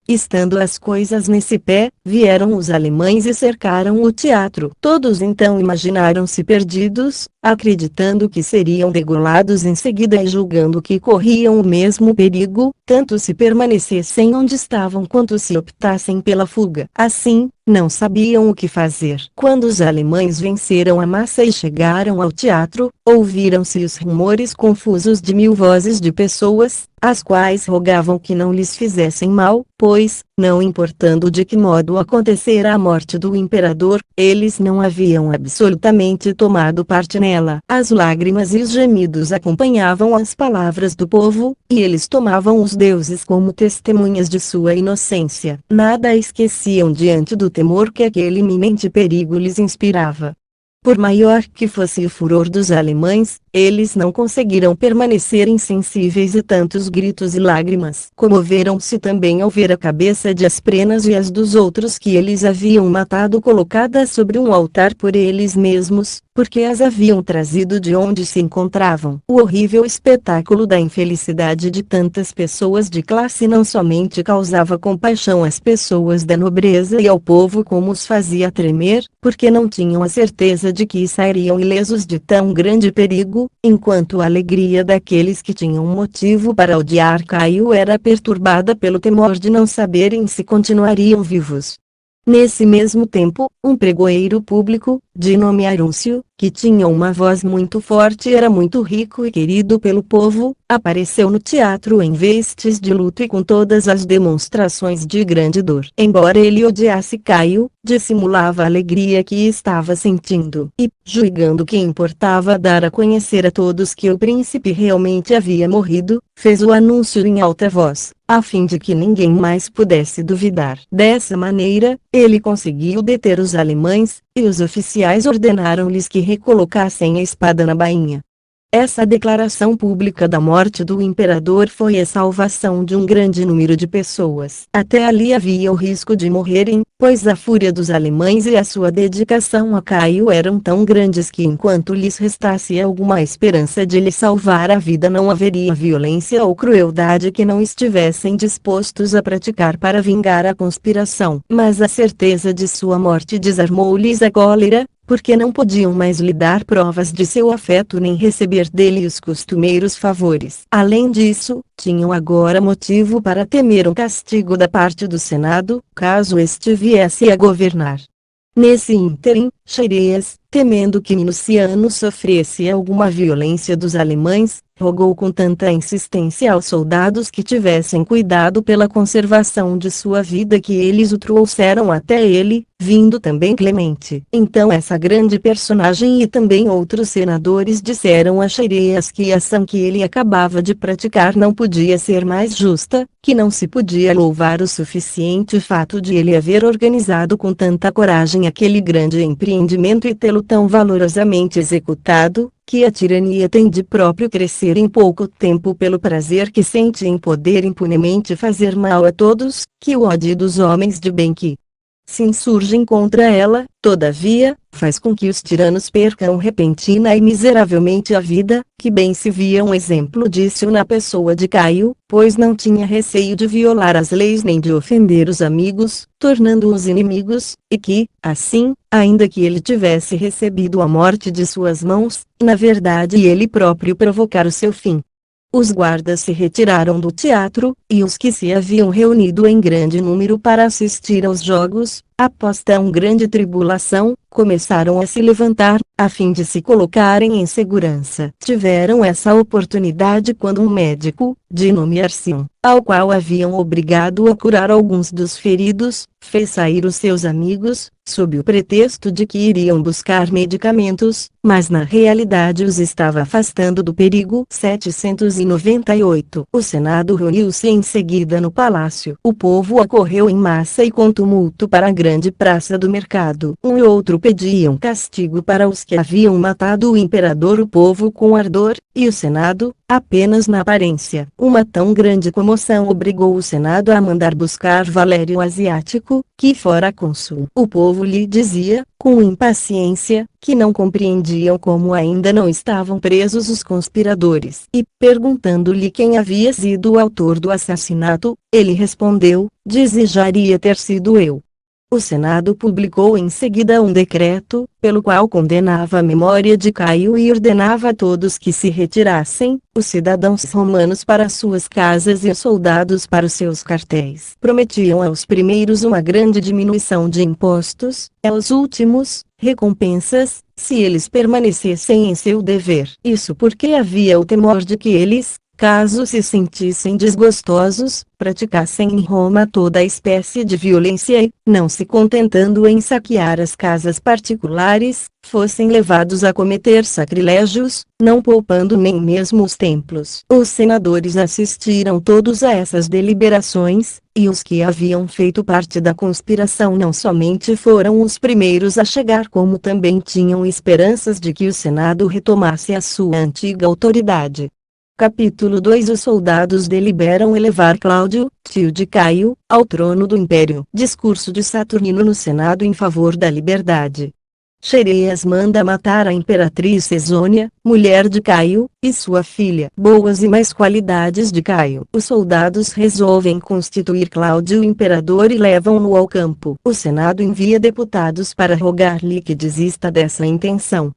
Estando as coisas nesse pé, vieram os alemães e cercaram o teatro. Todos então imaginaram-se perdidos, acreditando que seriam degolados em seguida e julgando que corriam o mesmo perigo, tanto se permanecessem onde estavam quanto se optassem pela fuga. Assim, não sabiam o que fazer. Quando os alemães venceram a massa e chegaram ao teatro, ouviram-se os rumores confusos de 1000 vozes de pessoas, as quais rogavam que não lhes fizessem mal, pois, não importando de que modo acontecera a morte do imperador, eles não haviam absolutamente tomado parte nela. As lágrimas e os gemidos acompanhavam as palavras do povo, e eles tomavam os deuses como testemunhas de sua inocência. Nada esqueciam diante do temor que aquele iminente perigo lhes inspirava. Por maior que fosse o furor dos alemães, eles não conseguiram permanecer insensíveis a tantos gritos e lágrimas. Comoveram-se também ao ver a cabeça de Asprenas e as dos outros que eles haviam matado colocadas sobre um altar por eles mesmos, porque as haviam trazido de onde se encontravam. O horrível espetáculo da infelicidade de tantas pessoas de classe não somente causava compaixão às pessoas da nobreza e ao povo como os fazia tremer, porque não tinham a certeza de que sairiam ilesos de tão grande perigo, enquanto a alegria daqueles que tinham motivo para odiar Caio era perturbada pelo temor de não saberem se continuariam vivos. Nesse mesmo tempo, um pregoeiro público, de nome Arúncio, que tinha uma voz muito forte e era muito rico e querido pelo povo, apareceu no teatro em vestes de luto e com todas as demonstrações de grande dor. Embora ele odiasse Caio, dissimulava a alegria que estava sentindo, e, julgando que importava dar a conhecer a todos que o príncipe realmente havia morrido, fez o anúncio em alta voz, a fim de que ninguém mais pudesse duvidar. Dessa maneira, ele conseguiu deter os alemães, e os oficiais ordenaram-lhes que recolocassem a espada na bainha. Essa declaração pública da morte do imperador foi a salvação de um grande número de pessoas. Até ali havia o risco de morrerem, pois a fúria dos alemães e a sua dedicação a Caio eram tão grandes que enquanto lhes restasse alguma esperança de lhe salvar a vida não haveria violência ou crueldade que não estivessem dispostos a praticar para vingar a conspiração. Mas a certeza de sua morte desarmou-lhes a cólera, porque não podiam mais lhe dar provas de seu afeto nem receber dele os costumeiros favores. Além disso, tinham agora motivo para temer um castigo da parte do Senado, caso este viesse a governar. Nesse ínterim, Xerêas, temendo que Minuciano sofresse alguma violência dos alemães, rogou com tanta insistência aos soldados que tivessem cuidado pela conservação de sua vida que eles o trouxeram até ele, vindo também Clemente. Então essa grande personagem e também outros senadores disseram a Xerêas que a ação que ele acabava de praticar não podia ser mais justa, que não se podia louvar o suficiente o fato de ele haver organizado com tanta coragem aquele grande empreendimento e tê-lo tão valorosamente executado, que a tirania tem de próprio crescer em pouco tempo pelo prazer que sente em poder impunemente fazer mal a todos, que o ódio dos homens de bem que se insurgem contra ela, todavia, faz com que os tiranos percam repentina e miseravelmente a vida, que bem se via um exemplo disso na pessoa de Caio, pois não tinha receio de violar as leis nem de ofender os amigos, tornando-os inimigos, e que, assim, ainda que ele tivesse recebido a morte de suas mãos, na verdade ele próprio provocara o seu fim. Os guardas se retiraram do teatro, e os que se haviam reunido em grande número para assistir aos jogos, após tão grande tribulação, começaram a se levantar, a fim de se colocarem em segurança. Tiveram essa oportunidade quando um médico, de nome Arsion, ao qual haviam obrigado a curar alguns dos feridos, fez sair os seus amigos, sob o pretexto de que iriam buscar medicamentos, mas na realidade os estava afastando do perigo. 798. O Senado reuniu-se em seguida no palácio. O povo acorreu em massa e com tumulto para a grande praça do mercado. Um e outro pediam castigo para os que haviam matado o imperador. O povo com ardor, e o Senado, apenas na aparência. Uma tão grande comoção obrigou o Senado a mandar buscar Valério Asiático, que fora cônsul. O povo lhe dizia, com impaciência, que não compreendiam como ainda não estavam presos os conspiradores. E, perguntando-lhe quem havia sido o autor do assassinato, ele respondeu, desejaria ter sido eu. O Senado publicou em seguida um decreto, pelo qual condenava a memória de Caio e ordenava a todos que se retirassem, os cidadãos romanos para suas casas e os soldados para os seus quartéis. Prometiam aos primeiros uma grande diminuição de impostos, aos últimos, recompensas, se eles permanecessem em seu dever. Isso porque havia o temor de que eles, caso se sentissem desgostosos, praticassem em Roma toda a espécie de violência e, não se contentando em saquear as casas particulares, fossem levados a cometer sacrilégios, não poupando nem mesmo os templos. Os senadores assistiram todos a essas deliberações, e os que haviam feito parte da conspiração não somente foram os primeiros a chegar, como também tinham esperanças de que o Senado retomasse a sua antiga autoridade. Capítulo 2. Os soldados deliberam elevar Cláudio, tio de Caio, ao trono do império. Discurso de Saturnino no Senado em favor da liberdade. Xereas manda matar a imperatriz Cesônia, mulher de Caio, e sua filha. Boas e mais qualidades de Caio. Os soldados resolvem constituir Cláudio imperador e levam-no ao campo. O Senado envia deputados para rogar-lhe que desista dessa intenção.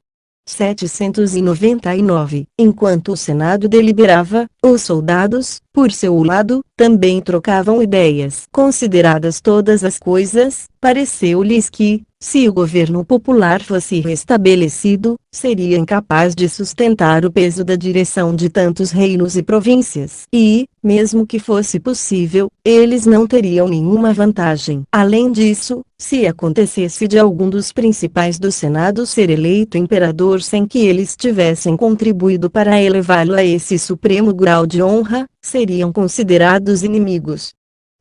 799. Enquanto o Senado deliberava, os soldados, por seu lado, também trocavam ideias. Consideradas todas as coisas, pareceu-lhes que, se o governo popular fosse restabelecido, seria incapaz de sustentar o peso da direção de tantos reinos e províncias. E, mesmo que fosse possível, eles não teriam nenhuma vantagem. Além disso, se acontecesse de algum dos principais do Senado ser eleito imperador sem que eles tivessem contribuído para elevá-lo a esse supremo grau de honra, seriam considerados inimigos.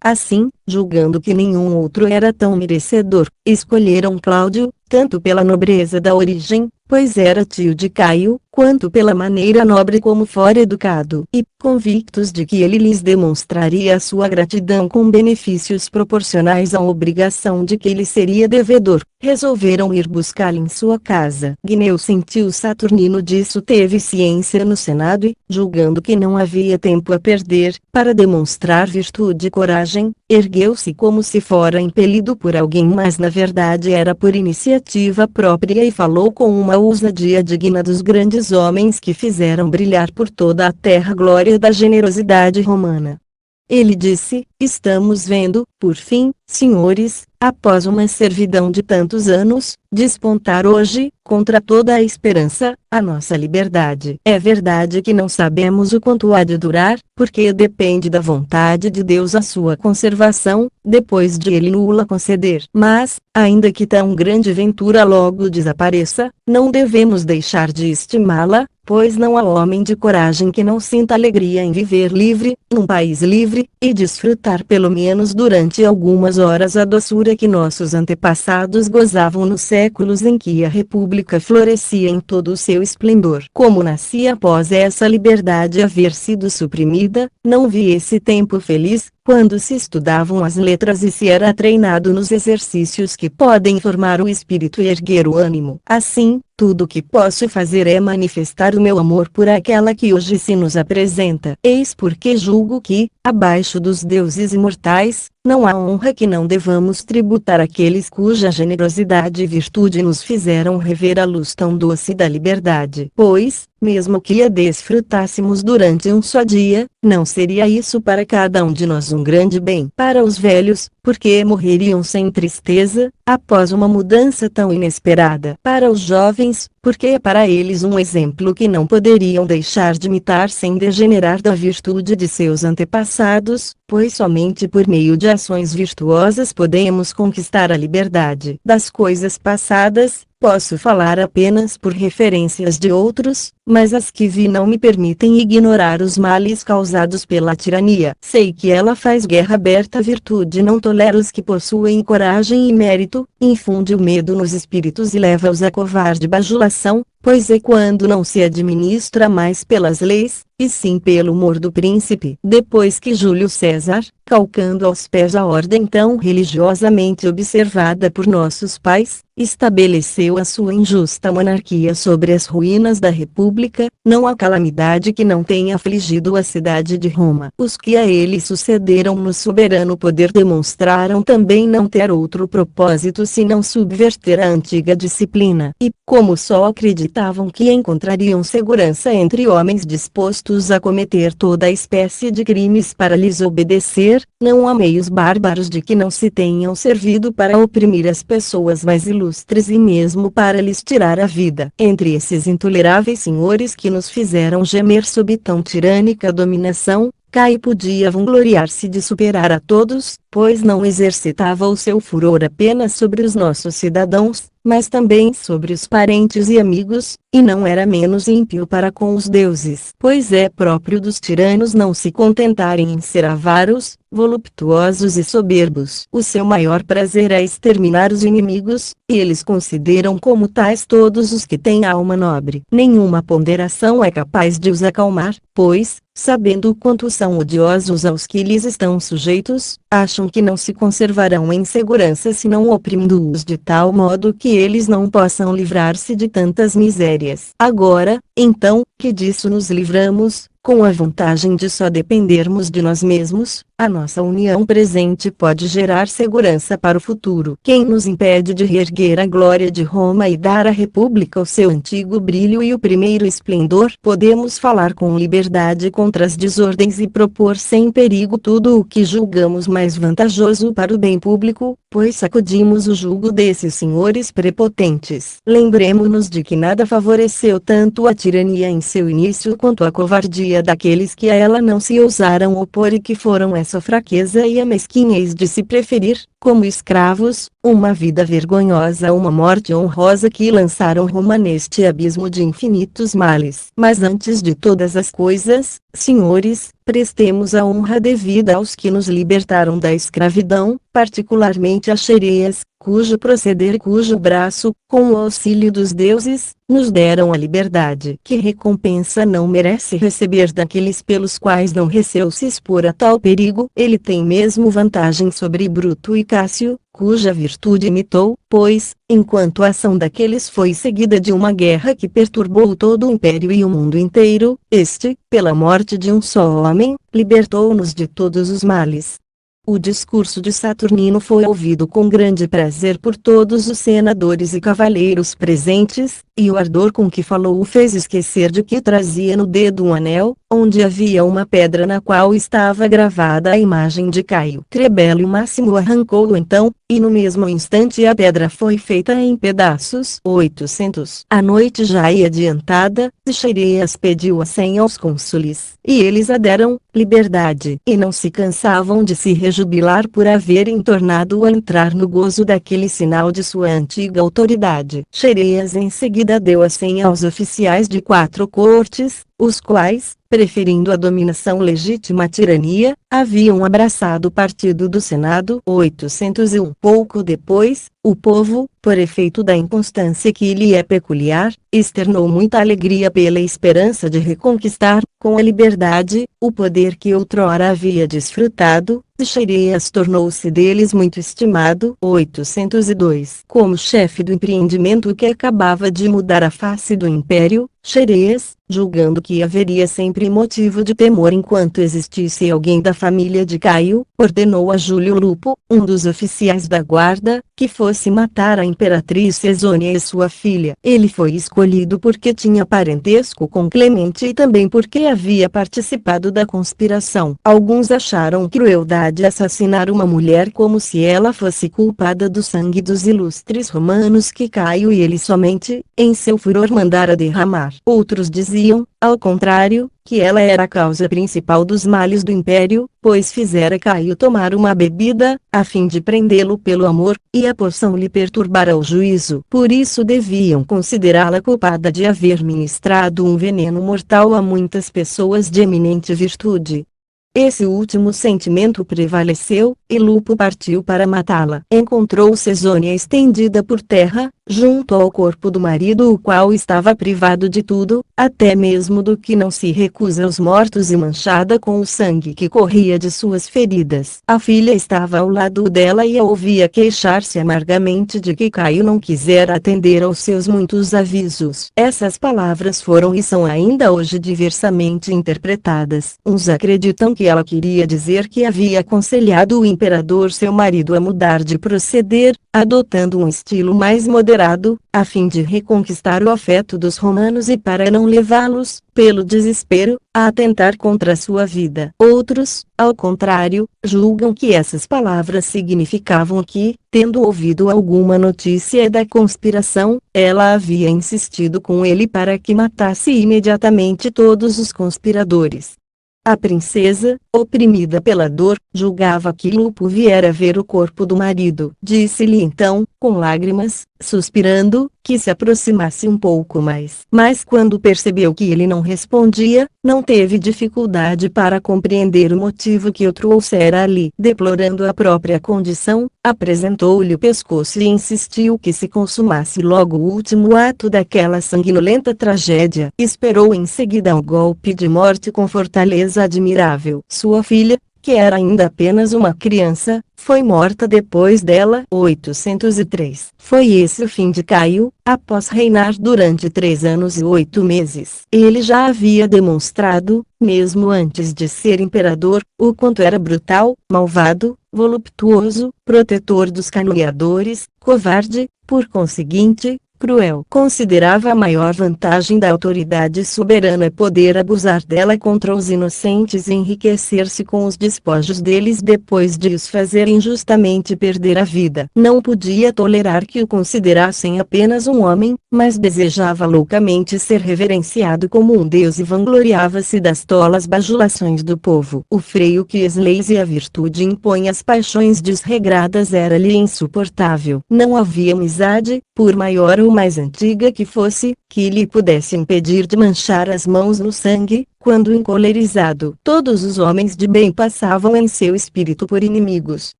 Assim, julgando que nenhum outro era tão merecedor, escolheram Cláudio, tanto pela nobreza da origem, pois era tio de Caio, quanto pela maneira nobre como fora educado, e, convictos de que ele lhes demonstraria a sua gratidão com benefícios proporcionais à obrigação de que ele seria devedor, resolveram ir buscá-lo em sua casa. Gneu sentiu Saturnino disso, teve ciência no Senado e, julgando que não havia tempo a perder, para demonstrar virtude e coragem, ergueu-se como se fora impelido por alguém, mas na verdade era por iniciativa própria, e falou com uma ousadia digna dos grandes homens que fizeram brilhar por toda a terra a glória da generosidade romana. Ele disse: estamos vendo, por fim, senhores, após uma servidão de tantos anos, despontar hoje, contra toda a esperança, a nossa liberdade. É verdade que não sabemos o quanto há de durar, porque depende da vontade de Deus a sua conservação, depois de ele nula conceder. Mas, ainda que tão grande ventura logo desapareça, não devemos deixar de estimá-la, pois não há homem de coragem que não sinta alegria em viver livre, num país livre, e desfrutar pelo menos durante algumas horas a doçura que nossos antepassados gozavam no século séculos em que a República florescia em todo o seu esplendor. Como nascia após essa liberdade haver sido suprimida, não vi esse tempo feliz, quando se estudavam as letras e se era treinado nos exercícios que podem formar o espírito e erguer o ânimo. Assim, tudo o que posso fazer é manifestar o meu amor por aquela que hoje se nos apresenta. Eis porque julgo que, abaixo dos deuses imortais, não há honra que não devamos tributar àqueles cuja generosidade e virtude nos fizeram rever a luz tão doce da liberdade. Pois, mesmo que a desfrutássemos durante um só dia, não seria isso para cada um de nós um grande bem. Para os velhos, porque morreriam sem tristeza, após uma mudança tão inesperada. Para os jovens, porque é para eles um exemplo que não poderiam deixar de imitar sem degenerar da virtude de seus antepassados, pois somente por meio de ações virtuosas podemos conquistar a liberdade. Das coisas passadas, posso falar apenas por referências de outros, mas as que vi não me permitem ignorar os males causados pela tirania. Sei que ela faz guerra aberta à virtude, não tolera os que possuem coragem e mérito, infunde o medo nos espíritos e leva-os a covarde bajulação, pois é quando não se administra mais pelas leis, e sim pelo humor do príncipe. Depois que Júlio César, calcando aos pés a ordem tão religiosamente observada por nossos pais, estabeleceu a sua injusta monarquia sobre as ruínas da República, não há calamidade que não tenha afligido a cidade de Roma. Os que a ele sucederam no soberano poder demonstraram também não ter outro propósito senão subverter a antiga disciplina. E, como só acreditavam que encontrariam segurança entre homens dispostos a cometer toda a espécie de crimes para lhes obedecer, não há meios bárbaros de que não se tenham servido para oprimir as pessoas mais ilustres e mesmo para lhes tirar a vida. Entre esses intoleráveis senhores que nos fizeram gemer sob tão tirânica dominação, Caio podia vangloriar-se de superar a todos, pois não exercitava o seu furor apenas sobre os nossos cidadãos, mas também sobre os parentes e amigos, e não era menos ímpio para com os deuses. Pois é próprio dos tiranos não se contentarem em ser avaros, voluptuosos e soberbos. O seu maior prazer é exterminar os inimigos, e eles consideram como tais todos os que têm alma nobre. Nenhuma ponderação é capaz de os acalmar, pois, sabendo o quanto são odiosos aos que lhes estão sujeitos, acham que não se conservarão em segurança senão oprimindo-os de tal modo que eles não possam livrar-se de tantas misérias. Agora, então, que disso nos livramos, com a vantagem de só dependermos de nós mesmos, a nossa união presente pode gerar segurança para o futuro. Quem nos impede de reerguer a glória de Roma e dar à República o seu antigo brilho e o primeiro esplendor? Podemos falar com liberdade contra as desordens e propor sem perigo tudo o que julgamos mais vantajoso para o bem público, pois sacudimos o jugo desses senhores prepotentes. Lembremo-nos de que nada favoreceu tanto a tirania em seu início quanto a covardia daqueles que a ela não se ousaram opor e que foram essa fraqueza e a mesquinhez de se preferir, como escravos, uma vida vergonhosa a uma morte honrosa que lançaram Roma neste abismo de infinitos males. Mas antes de todas as coisas, senhores, prestemos a honra devida aos que nos libertaram da escravidão, particularmente as Xerêas, cujo proceder e cujo braço, com o auxílio dos deuses, nos deram a liberdade. Que recompensa não merece receber daqueles pelos quais não receou se expor a tal perigo? Ele tem mesmo vantagem sobre Bruto e Cássio, cuja virtude imitou, pois, enquanto a ação daqueles foi seguida de uma guerra que perturbou todo o império e o mundo inteiro, este, pela morte de um só homem, libertou-nos de todos os males. O discurso de Saturnino foi ouvido com grande prazer por todos os senadores e cavaleiros presentes, e o ardor com que falou o fez esquecer de que trazia no dedo um anel, onde havia uma pedra na qual estava gravada a imagem de Caio. Trebélio Máximo arrancou-o então, e no mesmo instante a pedra foi feita em pedaços. 800. A noite já ia adiantada, e Xerêas pediu a senha aos cônsules, e eles a deram, liberdade, e não se cansavam de se rejubilar por haverem tornado a entrar no gozo daquele sinal de sua antiga autoridade. Xerêas em seguida deu a senha aos oficiais de 4 cortes, os quais, preferindo a dominação legítima à tirania, haviam abraçado o partido do Senado. 801. Pouco depois, o povo, por efeito da inconstância que lhe é peculiar, externou muita alegria pela esperança de reconquistar, com a liberdade, o poder que outrora havia desfrutado. Xerêas tornou-se deles muito estimado. 802. Como chefe do empreendimento que acabava de mudar a face do império, Xerêas, julgando que haveria sempre motivo de temor enquanto existisse alguém da família de Caio, ordenou a Júlio Lupo, um dos oficiais da guarda, que fosse matar a imperatriz Cesônia e sua filha. Ele foi escolhido porque tinha parentesco com Clemente e também porque havia participado da conspiração. Alguns acharam crueldade assassinar uma mulher como se ela fosse culpada do sangue dos ilustres romanos que Caio e ele somente, em seu furor, mandara derramar. Outros diziam, ao contrário, que ela era a causa principal dos males do império, pois fizera Caio tomar uma bebida, a fim de prendê-lo pelo amor, e a poção lhe perturbara o juízo. Por isso deviam considerá-la culpada de haver ministrado um veneno mortal a muitas pessoas de eminente virtude. Esse último sentimento prevaleceu, e Lupo partiu para matá-la. Encontrou Cesônia estendida por terra, junto ao corpo do marido, o qual estava privado de tudo, até mesmo do que não se recusa aos mortos, e manchada com o sangue que corria de suas feridas. A filha estava ao lado dela e a ouvia queixar-se amargamente de que Caio não quisera atender aos seus muitos avisos. Essas palavras foram e são ainda hoje diversamente interpretadas. Uns acreditam que ela queria dizer que havia aconselhado o imperador seu marido a mudar de proceder, adotando um estilo mais moderado, a fim de reconquistar o afeto dos romanos e para não levá-los, pelo desespero, a atentar contra sua vida. Outros, ao contrário, julgam que essas palavras significavam que, tendo ouvido alguma notícia da conspiração, ela havia insistido com ele para que matasse imediatamente todos os conspiradores. A princesa, oprimida pela dor, julgava que Lupo viera ver o corpo do marido. Disse-lhe então, com lágrimas, suspirando, que se aproximasse um pouco mais. Mas quando percebeu que ele não respondia, não teve dificuldade para compreender o motivo que o trouxera ali. Deplorando a própria condição, apresentou-lhe o pescoço e insistiu que se consumasse logo o último ato daquela sanguinolenta tragédia. Esperou em seguida o golpe de morte com fortaleza admirável. Sua filha, que era ainda apenas uma criança, foi morta depois dela. 803. Foi esse o fim de Caio, após reinar durante 3 anos e 8 meses. Ele já havia demonstrado, mesmo antes de ser imperador, o quanto era brutal, malvado, voluptuoso, protetor dos caluniadores, covarde, por conseguinte, cruel. Considerava a maior vantagem da autoridade soberana poder abusar dela contra os inocentes e enriquecer-se com os despojos deles depois de os fazer injustamente perder a vida. Não podia tolerar que o considerassem apenas um homem, mas desejava loucamente ser reverenciado como um deus e vangloriava-se das tolas bajulações do povo. O freio que as leis e a virtude impõem às paixões desregradas era-lhe insuportável. Não havia amizade, por maior ou mais antiga que fosse, que lhe pudesse impedir de manchar as mãos no sangue, quando encolerizado. Todos os homens de bem passavam em seu espírito por inimigos.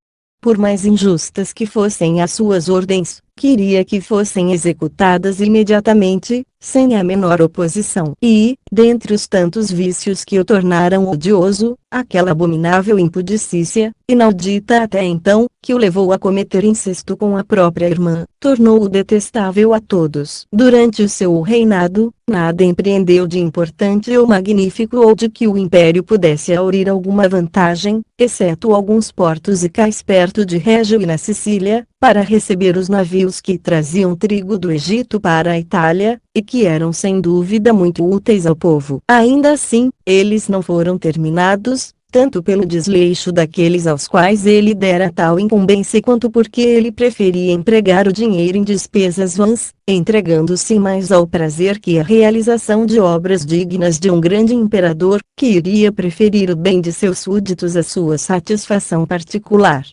Por mais injustas que fossem as suas ordens, queria que fossem executadas imediatamente, sem a menor oposição. E, dentre os tantos vícios que o tornaram odioso, aquela abominável impudicícia, inaudita até então, que o levou a cometer incesto com a própria irmã, tornou-o detestável a todos. Durante o seu reinado, nada empreendeu de importante ou magnífico ou de que o império pudesse aurir alguma vantagem, exceto alguns portos e cais perto de Régio e na Sicília, para receber os navios que traziam trigo do Egito para a Itália, e que eram sem dúvida muito úteis ao povo. Ainda assim, eles não foram terminados, tanto pelo desleixo daqueles aos quais ele dera tal incumbência quanto porque ele preferia empregar o dinheiro em despesas vãs, entregando-se mais ao prazer que à realização de obras dignas de um grande imperador, que iria preferir o bem de seus súditos à sua satisfação particular.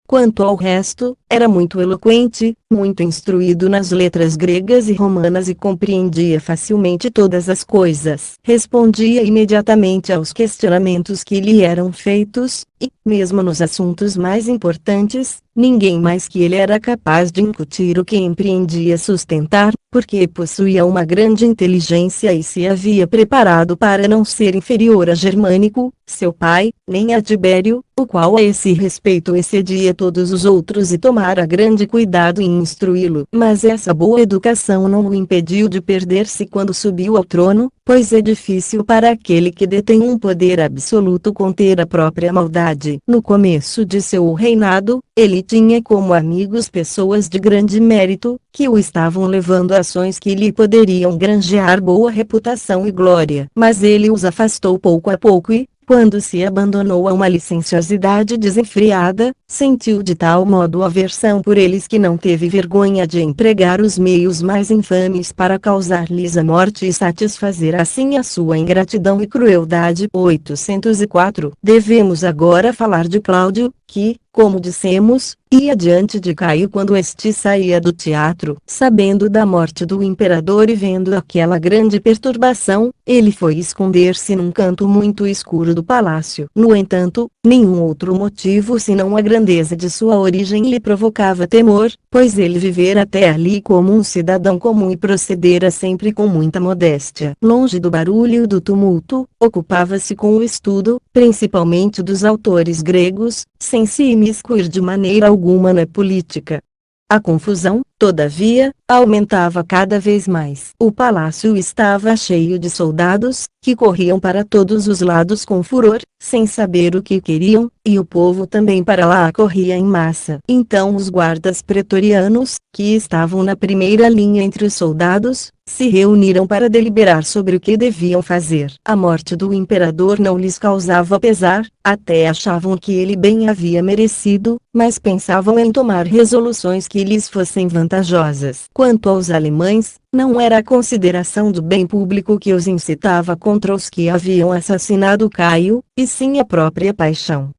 Quanto ao resto, era muito eloquente, muito instruído nas letras gregas e romanas e compreendia facilmente todas as coisas. Respondia imediatamente aos questionamentos que lhe eram feitos, e, mesmo nos assuntos mais importantes, ninguém mais que ele era capaz de incutir o que empreendia sustentar, porque possuía uma grande inteligência e se havia preparado para não ser inferior a Germânico, seu pai, nem a Tibério, o qual a esse respeito excedia todos os outros e tomara grande cuidado em instruí-lo. Mas essa boa educação não o impediu de perder-se quando subiu ao trono, pois é difícil para aquele que detém um poder absoluto conter a própria maldade. No começo de seu reinado, ele tinha como amigos pessoas de grande mérito, que o estavam levando a ações que lhe poderiam granjear boa reputação e glória. Mas ele os afastou pouco a pouco e, quando se abandonou a uma licenciosidade desenfreada, sentiu de tal modo aversão por eles que não teve vergonha de empregar os meios mais infames para causar-lhes a morte e satisfazer assim a sua ingratidão e crueldade. 804. Devemos agora falar de Cláudio, que, como dissemos, ia diante de Caio quando este saía do teatro. Sabendo da morte do imperador e vendo aquela grande perturbação, ele foi esconder-se num canto muito escuro do palácio. No entanto, nenhum outro motivo senão a grandeza de sua origem lhe provocava temor, pois ele vivera até ali como um cidadão comum e procedera sempre com muita modéstia. Longe do barulho e do tumulto, ocupava-se com o estudo, principalmente dos autores gregos, sem se imiscuir de maneira alguma na política. A confusão, todavia, aumentava cada vez mais. O palácio estava cheio de soldados, que corriam para todos os lados com furor, sem saber o que queriam, e o povo também para lá corria em massa. Então os guardas pretorianos, que estavam na primeira linha entre os soldados, se reuniram para deliberar sobre o que deviam fazer. A morte do imperador não lhes causava pesar, até achavam que ele bem havia merecido, mas pensavam em tomar resoluções que lhes fossem vantajosas. Quanto aos alemães, não era a consideração do bem público que os incitava contra os que haviam assassinado Caio, e sim a própria paixão.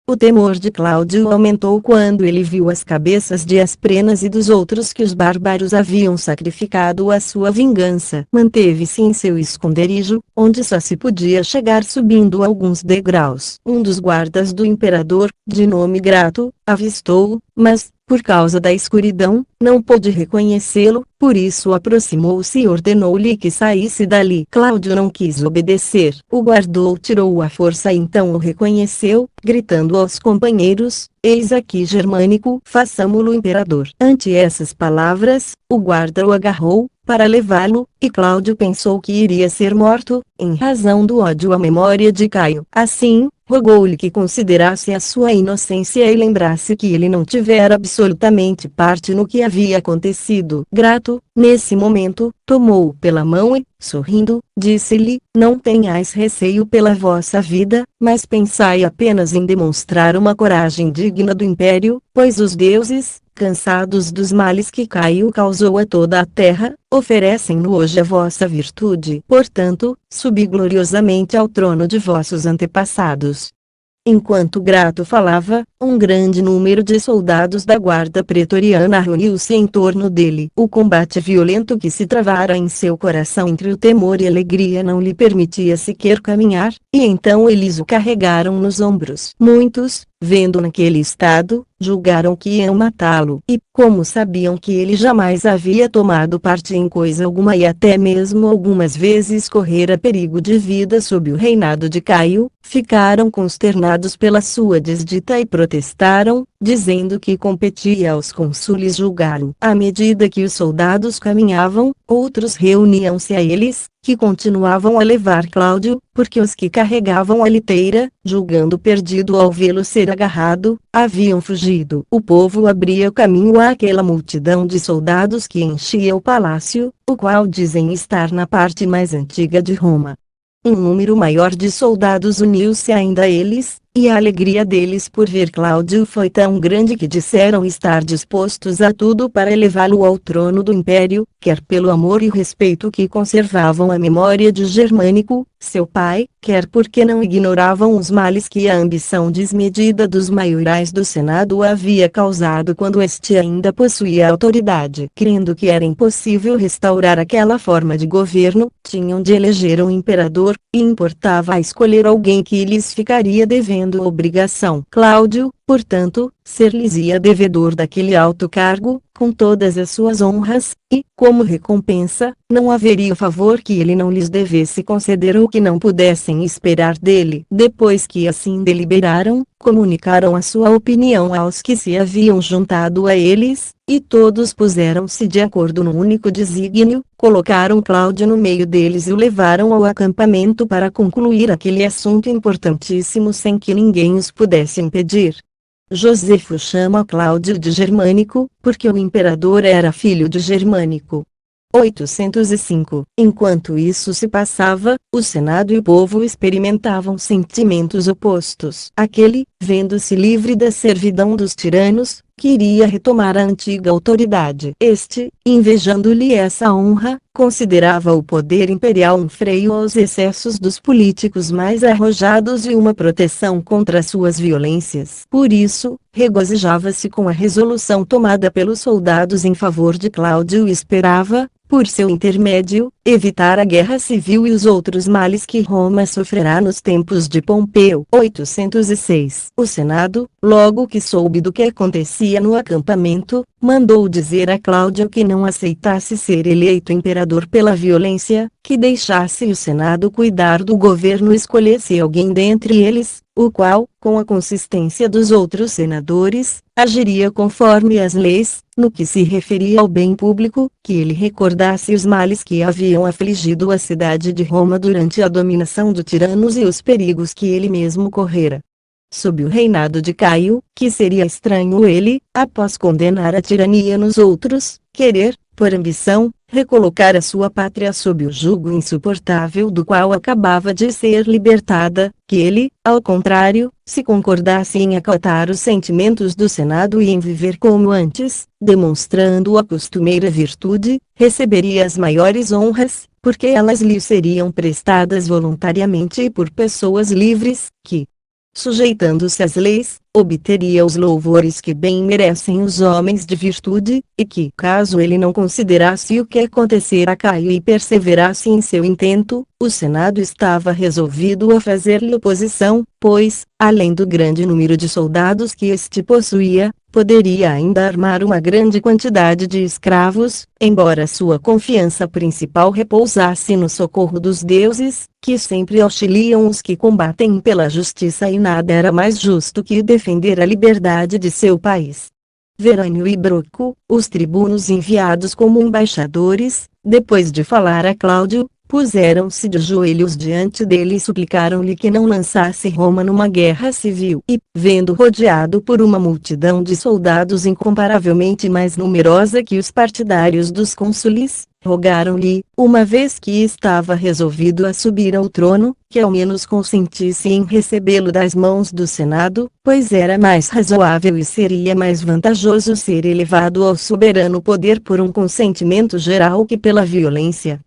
O temor de Cláudio aumentou quando ele viu as cabeças de Asprenas e dos outros que os bárbaros haviam sacrificado à sua vingança. Manteve-se em seu esconderijo, onde só se podia chegar subindo alguns degraus. Um dos guardas do imperador, de nome Grato, avistou-o, mas, por causa da escuridão, não pôde reconhecê-lo, por isso aproximou-se e ordenou-lhe que saísse dali. Cláudio não quis obedecer. O guardou tirou-o à força e então o reconheceu, gritando aos companheiros: "Eis aqui Germânico, façamo-lo imperador." Ante essas palavras, o guarda o agarrou, para levá-lo, e Cláudio pensou que iria ser morto, em razão do ódio à memória de Caio. Assim, rogou-lhe que considerasse a sua inocência e lembrasse que ele não tivera absolutamente parte no que havia acontecido. Grato, nesse momento, tomou-o pela mão e, sorrindo, disse-lhe: "Não tenhais receio pela vossa vida, mas pensai apenas em demonstrar uma coragem digna do império, pois os deuses, cansados dos males que Caio causou a toda a terra, oferecem-no hoje a vossa virtude. Portanto, subi gloriosamente ao trono de vossos antepassados." Enquanto Grato falava, um grande número de soldados da guarda pretoriana reuniu-se em torno dele. O combate violento que se travara em seu coração entre o temor e a alegria não lhe permitia sequer caminhar, e então eles o carregaram nos ombros. Muitos, vendo naquele estado, julgaram que iam matá-lo, e, como sabiam que ele jamais havia tomado parte em coisa alguma e até mesmo algumas vezes correra perigo de vida sob o reinado de Caio, ficaram consternados pela sua desdita e protestaram, dizendo que competia aos cônsules julgá-lo. À medida que os soldados caminhavam, outros reuniam-se a eles, que continuavam a levar Cláudio, porque os que carregavam a liteira, julgando perdido ao vê-lo ser agarrado, haviam fugido. O povo abria caminho àquela multidão de soldados que enchia o palácio, o qual dizem estar na parte mais antiga de Roma. Um número maior de soldados uniu-se ainda a eles, e a alegria deles por ver Cláudio foi tão grande que disseram estar dispostos a tudo para elevá-lo ao trono do império, quer pelo amor e respeito que conservavam a memória de Germânico, seu pai, quer porque não ignoravam os males que a ambição desmedida dos maiorais do Senado havia causado quando este ainda possuía autoridade. Crendo que era impossível restaurar aquela forma de governo, tinham de eleger um imperador, e importava a escolher alguém que lhes ficaria devendo obrigação. Cláudio, portanto, ser-lhes-ia devedor daquele alto cargo, com todas as suas honras, e, como recompensa, não haveria favor que ele não lhes devesse conceder ou que não pudessem esperar dele. Depois que assim deliberaram, comunicaram a sua opinião aos que se haviam juntado a eles, e todos puseram-se de acordo num único desígnio, colocaram Cláudio no meio deles e o levaram ao acampamento para concluir aquele assunto importantíssimo sem que ninguém os pudesse impedir. Josefo chama Cláudio de Germânico, porque o imperador era filho de Germânico. 805. Enquanto isso se passava, o Senado e o povo experimentavam sentimentos opostos. Aquele, vendo-se livre da servidão dos tiranos, queria retomar a antiga autoridade. Este, invejando-lhe essa honra, considerava o poder imperial um freio aos excessos dos políticos mais arrojados e uma proteção contra suas violências. Por isso, regozijava-se com a resolução tomada pelos soldados em favor de Cláudio e esperava, por seu intermédio, evitar a guerra civil e os outros males que Roma sofrerá nos tempos de Pompeu. 806. O Senado, logo que soube do que acontecia no acampamento, mandou dizer a Cláudio que não aceitasse ser eleito imperador pela violência, que deixasse o Senado cuidar do governo e escolhesse alguém dentre eles, o qual, com a consistência dos outros senadores, agiria conforme as leis, no que se referia ao bem público, que ele recordasse os males que haviam afligido a cidade de Roma durante a dominação de tiranos e os perigos que ele mesmo correra. Sob o reinado de Caio, que seria estranho ele, após condenar a tirania nos outros, querer, por ambição, recolocar a sua pátria sob o jugo insuportável do qual acabava de ser libertada, que ele, ao contrário, se concordasse em acatar os sentimentos do Senado e em viver como antes, demonstrando a costumeira virtude, receberia as maiores honras, porque elas lhe seriam prestadas voluntariamente e por pessoas livres, que, sujeitando-se às leis, obteria os louvores que bem merecem os homens de virtude, e que, caso ele não considerasse o que acontecera a Caio e perseverasse em seu intento, o Senado estava resolvido a fazer-lhe oposição, pois, além do grande número de soldados que este possuía, poderia ainda armar uma grande quantidade de escravos, embora sua confiança principal repousasse no socorro dos deuses, que sempre auxiliam os que combatem pela justiça, e nada era mais justo que defender a liberdade de seu país. Verânio e Broco, os tribunos enviados como embaixadores, depois de falar a Cláudio, puseram-se de joelhos diante dele e suplicaram-lhe que não lançasse Roma numa guerra civil. E, vendo rodeado por uma multidão de soldados incomparavelmente mais numerosa que os partidários dos cônsules, rogaram-lhe, uma vez que estava resolvido a subir ao trono, que ao menos consentisse em recebê-lo das mãos do Senado, pois era mais razoável e seria mais vantajoso ser elevado ao soberano poder por um consentimento geral que pela violência.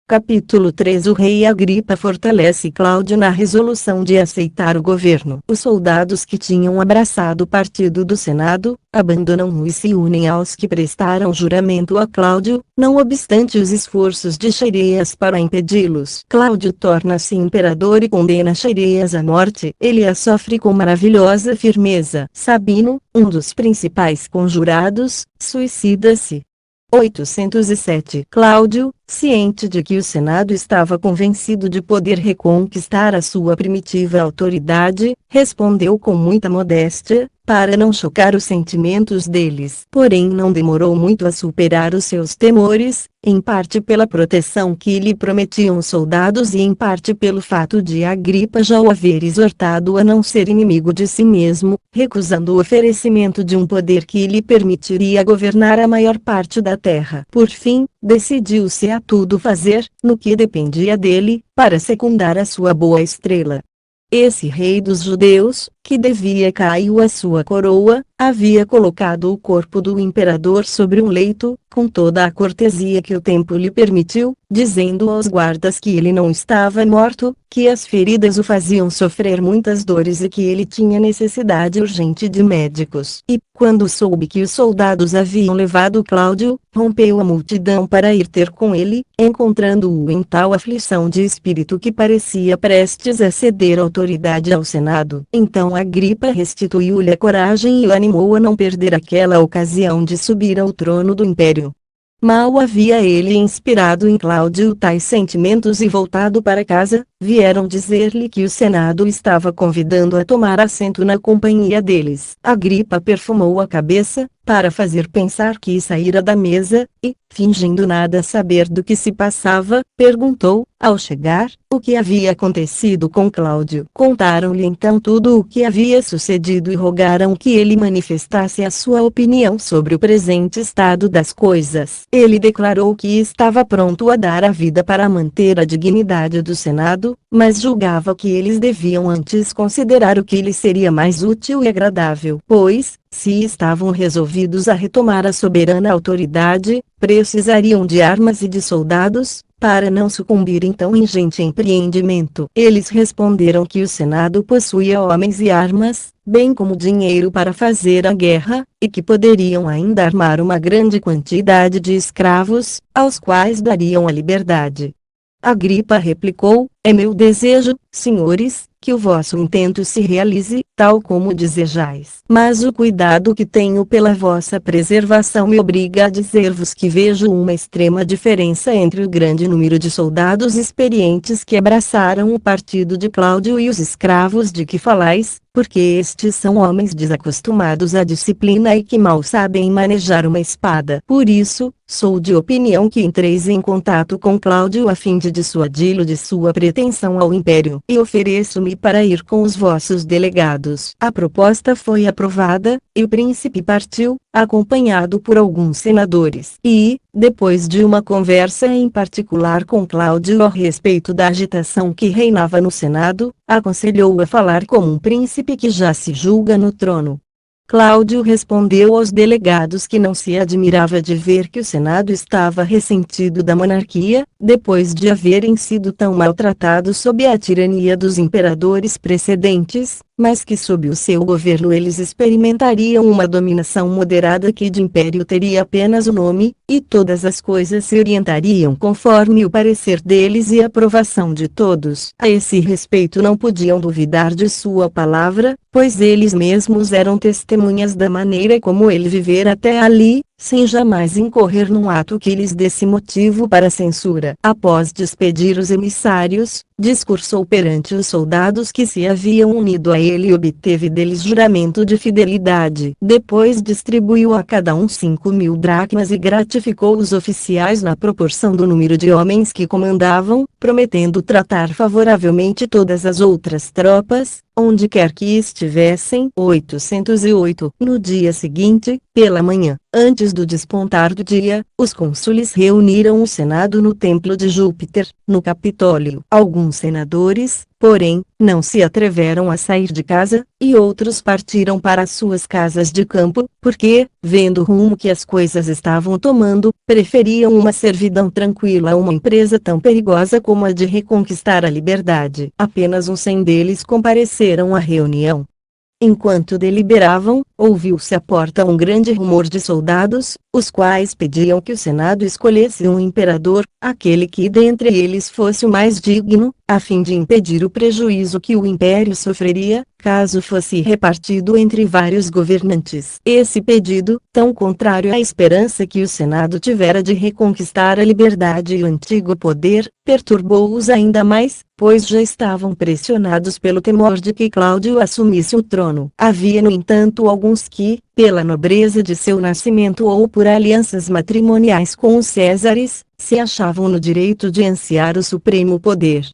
Capítulo 3. O rei Agripa fortalece Cláudio na resolução de aceitar o governo. Os soldados que tinham abraçado o partido do Senado, abandonam-o e se unem aos que prestaram juramento a Cláudio, não obstante os esforços de Xereas para impedi-los. Cláudio torna-se imperador e condena Xereas à morte. Ele a sofre com maravilhosa firmeza. Sabino, um dos principais conjurados, suicida-se. 807. Cláudio, ciente de que o Senado estava convencido de poder reconquistar a sua primitiva autoridade, respondeu com muita modéstia, para não chocar os sentimentos deles. Porém não demorou muito a superar os seus temores, em parte pela proteção que lhe prometiam os soldados e em parte pelo fato de Agripa já o haver exortado a não ser inimigo de si mesmo, recusando o oferecimento de um poder que lhe permitiria governar a maior parte da terra. Por fim, decidiu-se a tudo fazer, no que dependia dele, para secundar a sua boa estrela. Esse rei dos judeus, que devia Caio a sua coroa, havia colocado o corpo do imperador sobre um leito, com toda a cortesia que o tempo lhe permitiu, dizendo aos guardas que ele não estava morto, que as feridas o faziam sofrer muitas dores e que ele tinha necessidade urgente de médicos. E, quando soube que os soldados haviam levado Cláudio, rompeu a multidão para ir ter com ele, encontrando-o em tal aflição de espírito que parecia prestes a ceder autoridade ao Senado. Então Agripa restituiu-lhe a coragem e o animou a não perder aquela ocasião de subir ao trono do império. Mal havia ele inspirado em Cláudio tais sentimentos e voltado para casa, vieram dizer-lhe que o Senado estava convidando a tomar assento na companhia deles. Agripa perfumou a cabeça, para fazer pensar que saíra da mesa, e, fingindo nada saber do que se passava, perguntou, ao chegar, o que havia acontecido com Cláudio. Contaram-lhe então tudo o que havia sucedido e rogaram que ele manifestasse a sua opinião sobre o presente estado das coisas. Ele declarou que estava pronto a dar a vida para manter a dignidade do Senado, mas julgava que eles deviam antes considerar o que lhes seria mais útil e agradável, pois, se estavam resolvidos a retomar a soberana autoridade, precisariam de armas e de soldados, para não sucumbir então em gente empreendimento. Eles responderam que o Senado possuía homens e armas, bem como dinheiro para fazer a guerra, e que poderiam ainda armar uma grande quantidade de escravos, aos quais dariam a liberdade. Agripa replicou, é meu desejo, senhores, que o vosso intento se realize, tal como desejais. Mas o cuidado que tenho pela vossa preservação me obriga a dizer-vos que vejo uma extrema diferença entre o grande número de soldados experientes que abraçaram o partido de Cláudio e os escravos de que falais, porque estes são homens desacostumados à disciplina e que mal sabem manejar uma espada. Por isso, sou de opinião que entreis em contato com Cláudio a fim de dissuadi-lo de sua pretensão ao império, e ofereço-me para ir com os vossos delegados. A proposta foi aprovada, e o príncipe partiu, acompanhado por alguns senadores. E, depois de uma conversa em particular com Cláudio a respeito da agitação que reinava no Senado, aconselhou-o a falar como um príncipe que já se julga no trono. Cláudio respondeu aos delegados que não se admirava de ver que o Senado estava ressentido da monarquia, depois de haverem sido tão maltratados sob a tirania dos imperadores precedentes, mas que sob o seu governo eles experimentariam uma dominação moderada que de império teria apenas o nome, e todas as coisas se orientariam conforme o parecer deles e a aprovação de todos. A esse respeito não podiam duvidar de sua palavra, pois eles mesmos eram testemunhas da maneira como ele vivera até ali, sem jamais incorrer num ato que lhes desse motivo para censura. Após despedir os emissários, discursou perante os soldados que se haviam unido a ele e obteve deles juramento de fidelidade. Depois distribuiu a cada um 5.000 dracmas e gratificou os oficiais na proporção do número de homens que comandavam, prometendo tratar favoravelmente todas as outras tropas, onde quer que estivessem. 808. No dia seguinte, pela manhã, antes do despontar do dia, os cônsules reuniram o Senado no templo de Júpiter, no Capitólio. Alguns senadores, porém, não se atreveram a sair de casa, e outros partiram para suas casas de campo, porque, vendo o rumo que as coisas estavam tomando, preferiam uma servidão tranquila a uma empresa tão perigosa como a de reconquistar a liberdade. Apenas uns 100 deles compareceram à reunião. Enquanto deliberavam, ouviu-se à porta um grande rumor de soldados, os quais pediam que o Senado escolhesse um imperador, aquele que dentre eles fosse o mais digno, a fim de impedir o prejuízo que o império sofreria, caso fosse repartido entre vários governantes. Esse pedido, tão contrário à esperança que o Senado tivera de reconquistar a liberdade e o antigo poder, perturbou-os ainda mais, pois já estavam pressionados pelo temor de que Cláudio assumisse o trono. Havia no entanto alguns que, pela nobreza de seu nascimento ou por alianças matrimoniais com os Césares, se achavam no direito de ansiar o supremo poder.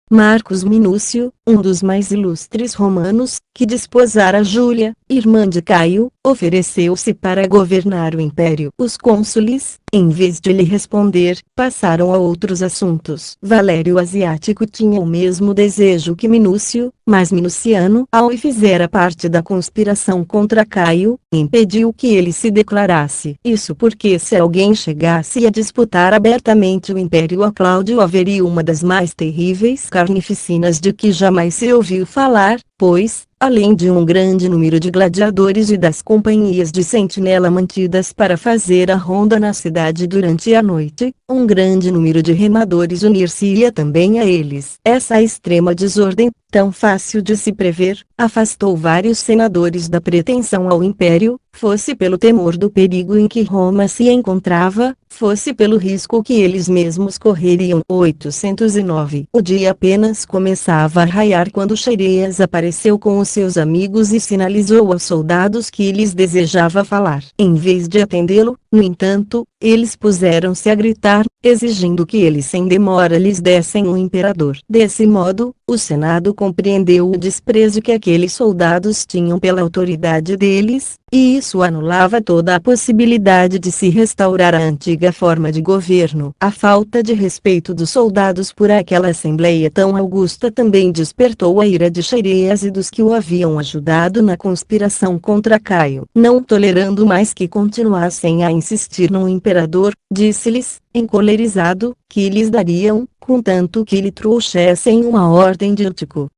Marcos Minúcio, um dos mais ilustres romanos, que desposara Júlia, irmã de Caio, ofereceu-se para governar o império. Os cônsules, Em vez de lhe responder, passaram a outros assuntos. Valério Asiático tinha o mesmo desejo que Minúcio, mas Minuciano, ao e fizera parte da conspiração contra Caio, impediu que ele se declarasse. Isso porque se alguém chegasse a disputar abertamente o império a Cláudio, haveria uma das mais terríveis carnificinas de que jamais se ouviu falar, pois, além de um grande número de gladiadores e das companhias de sentinela mantidas para fazer a ronda na cidade durante a noite, um grande número de remadores unir-se-ia também a eles. Essa extrema desordem, tão fácil de se prever, afastou vários senadores da pretensão ao império, fosse pelo temor do perigo em que Roma se encontrava, fosse pelo risco que eles mesmos correriam. 809. O dia apenas começava a raiar quando Xerxes apareceu com os seus amigos e sinalizou aos soldados que lhes desejava falar. Em vez de atendê-lo, no entanto, eles puseram-se a gritar, exigindo que eles sem demora lhes dessem um imperador. Desse modo, o Senado compreendeu o desprezo que aqueles soldados tinham pela autoridade deles, e isso anulava toda a possibilidade de se restaurar a antiga forma de governo. A falta de respeito dos soldados por aquela assembleia tão augusta também despertou a ira de Xerxes e dos que o haviam ajudado na conspiração contra Caio. Não tolerando mais que continuassem a insistir no imperador, disse-lhes, encolerizado, que lhes dariam, contanto que lhe trouxessem uma ordem de Eutico.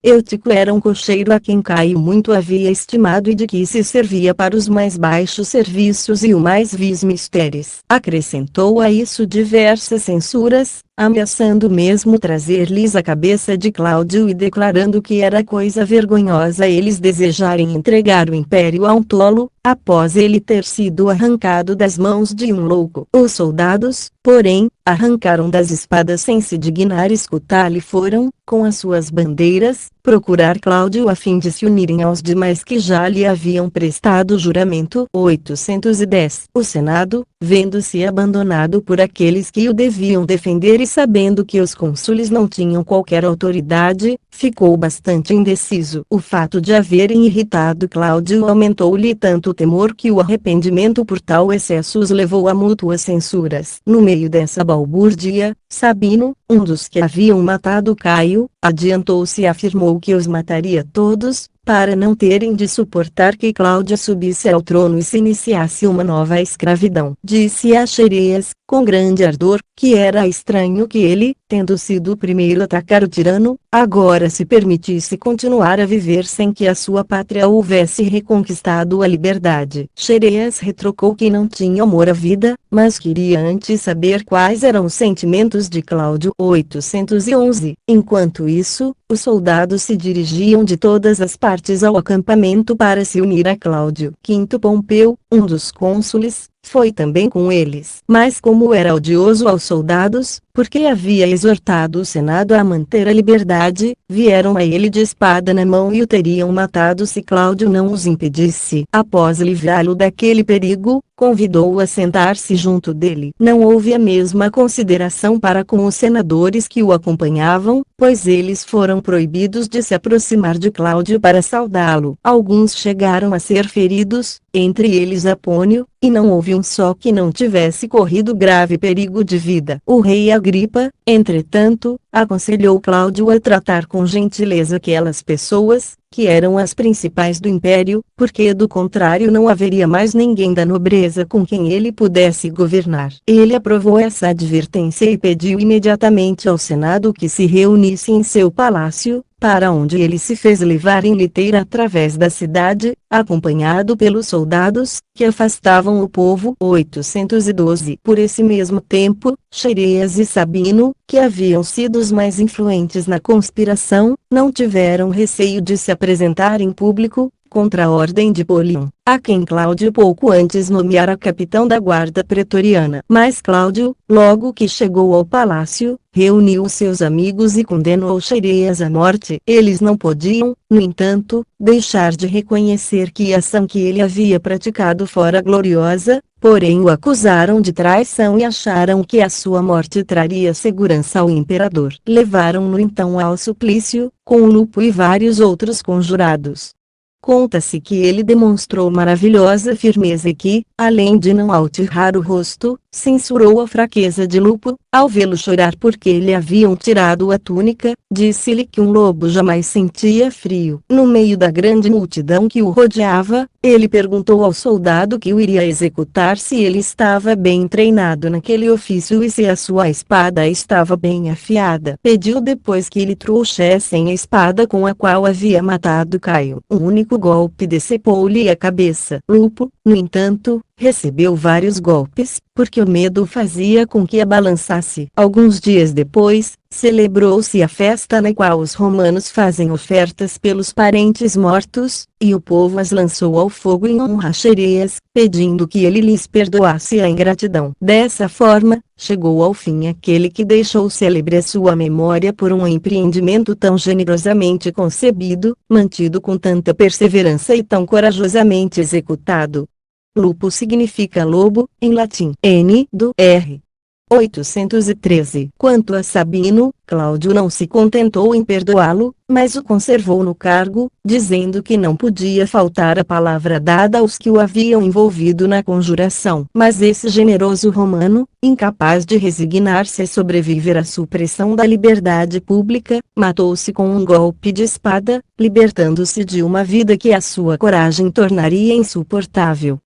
Eutico era um cocheiro a quem Caio muito havia estimado e de que se servia para os mais baixos serviços e os mais vis mistérios. Acrescentou a isso diversas censuras, ameaçando mesmo trazer-lhes a cabeça de Cláudio e declarando que era coisa vergonhosa eles desejarem entregar o império a um tolo, após ele ter sido arrancado das mãos de um louco. Os soldados, porém, arrancaram das espadas sem se dignar escutá-lo e foram, com as suas bandeiras, procurar Cláudio a fim de se unirem aos demais que já lhe haviam prestado juramento. 810. O Senado, vendo-se abandonado por aqueles que o deviam defender e sabendo que os cônsules não tinham qualquer autoridade, ficou bastante indeciso. O fato de haverem irritado Cláudio aumentou-lhe tanto o temor que o arrependimento por tal excesso os levou a mútuas censuras. No meio dessa balbúrdia, Sabino, um dos que haviam matado Caio, adiantou-se e afirmou que os mataria todos, para não terem de suportar que Cláudio subisse ao trono e se iniciasse uma nova escravidão. Disse a Xerxes, com grande ardor, que era estranho que ele, tendo sido o primeiro a atacar o tirano, agora se permitisse continuar a viver sem que a sua pátria houvesse reconquistado a liberdade. Xerxes retrucou que não tinha amor à vida, mas queria antes saber quais eram os sentimentos de Cláudio. 811. Enquanto isso, os soldados se dirigiam de todas as partes ao acampamento para se unir a Cláudio. Quinto Pompeu, um dos cônsules, foi também com eles. Mas como era odioso aos soldados, porque havia exortado o Senado a manter a liberdade, vieram a ele de espada na mão e o teriam matado se Cláudio não os impedisse. Após livrá-lo daquele perigo, convidou-o a sentar-se junto dele. Não houve a mesma consideração para com os senadores que o acompanhavam, pois eles foram proibidos de se aproximar de Cláudio para saudá-lo. Alguns chegaram a ser feridos, entre eles Apônio, e não houve um só que não tivesse corrido grave perigo de vida. O rei Agripa, entretanto, aconselhou Cláudio a tratar com gentileza aquelas pessoas, que eram as principais do império, porque do contrário não haveria mais ninguém da nobreza com quem ele pudesse governar. Ele aprovou essa advertência e pediu imediatamente ao Senado que se reunisse em seu palácio, para onde ele se fez levar em liteira através da cidade, acompanhado pelos soldados, que afastavam o povo. 812. Por esse mesmo tempo, Xerxes e Sabino, que haviam sido os mais influentes na conspiração, não tiveram receio de se apresentar em público, contra a ordem de Polion, a quem Cláudio pouco antes nomeara capitão da guarda pretoriana. Mas Cláudio, logo que chegou ao palácio, reuniu os seus amigos e condenou Xerxes à morte. Eles não podiam, no entanto, deixar de reconhecer que a ação que ele havia praticado fora gloriosa, porém o acusaram de traição e acharam que a sua morte traria segurança ao imperador. Levaram-no então ao suplício, com Lupo e vários outros conjurados. Conta-se que ele demonstrou maravilhosa firmeza e que, além de não altear o rosto, censurou a fraqueza de Lupo, ao vê-lo chorar porque lhe haviam tirado a túnica. Disse-lhe que um lobo jamais sentia frio. No meio da grande multidão que o rodeava, ele perguntou ao soldado que o iria executar se ele estava bem treinado naquele ofício e se a sua espada estava bem afiada. Pediu depois que lhe trouxessem a espada com a qual havia matado Caio. Um único golpe decepou-lhe a cabeça. Lupo, no entanto, recebeu vários golpes, porque o medo fazia com que a balançasse. Alguns dias depois, celebrou-se a festa na qual os romanos fazem ofertas pelos parentes mortos, e o povo as lançou ao fogo em honracherias, pedindo que ele lhes perdoasse a ingratidão. Dessa forma, chegou ao fim aquele que deixou célebre a sua memória por um empreendimento tão generosamente concebido, mantido com tanta perseverança e tão corajosamente executado. Lupo significa lobo, em latim. N do R. 813. Quanto a Sabino, Cláudio não se contentou em perdoá-lo, mas o conservou no cargo, dizendo que não podia faltar a palavra dada aos que o haviam envolvido na conjuração. Mas esse generoso romano, incapaz de resignar-se a sobreviver à supressão da liberdade pública, matou-se com um golpe de espada, libertando-se de uma vida que a sua coragem tornaria insuportável.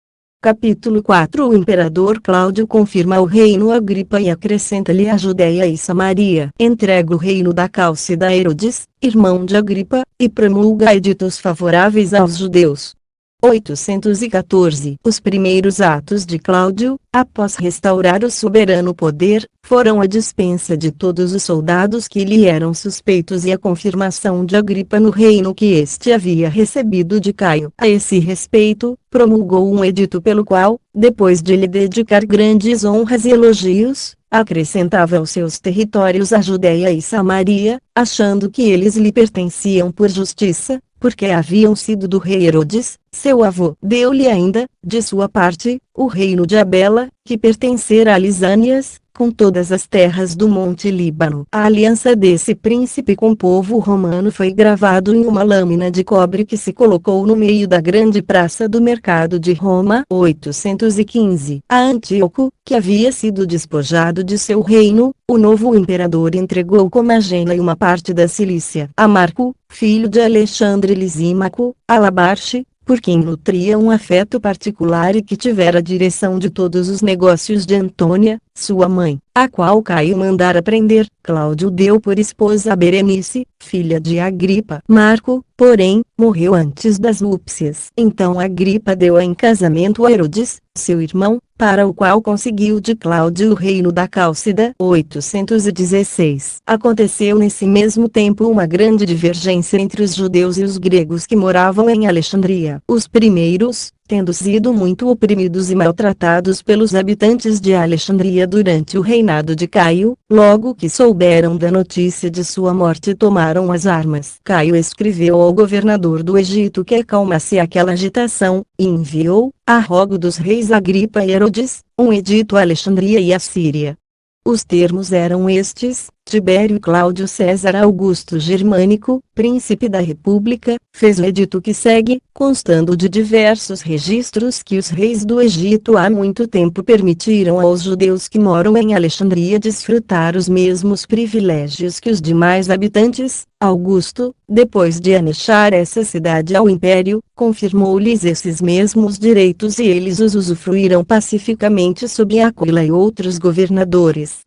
Capítulo 4. O imperador Cláudio confirma o reino a Agripa e acrescenta-lhe a Judéia e Samaria. Entrega o reino da Cálcida a Herodes, irmão de Agripa, e promulga editos favoráveis aos judeus. 814. Os primeiros atos de Cláudio, após restaurar o soberano poder, foram a dispensa de todos os soldados que lhe eram suspeitos e a confirmação de Agripa no reino que este havia recebido de Caio. A esse respeito, promulgou um edito pelo qual, depois de lhe dedicar grandes honras e elogios, acrescentava aos seus territórios a Judéia e Samaria, achando que eles lhe pertenciam por justiça, porque haviam sido do rei Herodes, seu avô. Deu-lhe ainda, de sua parte, o reino de Abela, que pertencera a Lisânias, com todas as terras do Monte Líbano. A aliança desse príncipe com o povo romano foi gravado em uma lâmina de cobre que se colocou no meio da grande praça do mercado de Roma. 815. A Antíoco, que havia sido despojado de seu reino, o novo imperador entregou Comagena e uma parte da Cilícia a Marco, filho de Alexandre Lisímaco, a Labarche, por quem nutria um afeto particular e que tivera a direção de todos os negócios de Antônia, sua mãe, a qual Caio mandara prender. Cláudio deu por esposa a Berenice, filha de Agripa. Marco, porém, morreu antes das núpcias. Então Agripa deu-a em casamento a Herodes, seu irmão, para o qual conseguiu de Cláudio o reino da Cálcida. 816. Aconteceu nesse mesmo tempo uma grande divergência entre os judeus e os gregos que moravam em Alexandria. Os primeiros, tendo sido muito oprimidos e maltratados pelos habitantes de Alexandria durante o reinado de Caio, logo que souberam da notícia de sua morte tomaram as armas. Caio escreveu ao governador do Egito que acalmasse aquela agitação, e enviou, a rogo dos reis Agripa e Herodes, um edito a Alexandria e a Síria. Os termos eram estes: Tibério Cláudio César Augusto Germânico, príncipe da República, fez o edito que segue, constando de diversos registros que os reis do Egito há muito tempo permitiram aos judeus que moram em Alexandria desfrutar os mesmos privilégios que os demais habitantes. Augusto, depois de anexar essa cidade ao império, confirmou-lhes esses mesmos direitos e eles os usufruíram pacificamente sob Aquila e outros governadores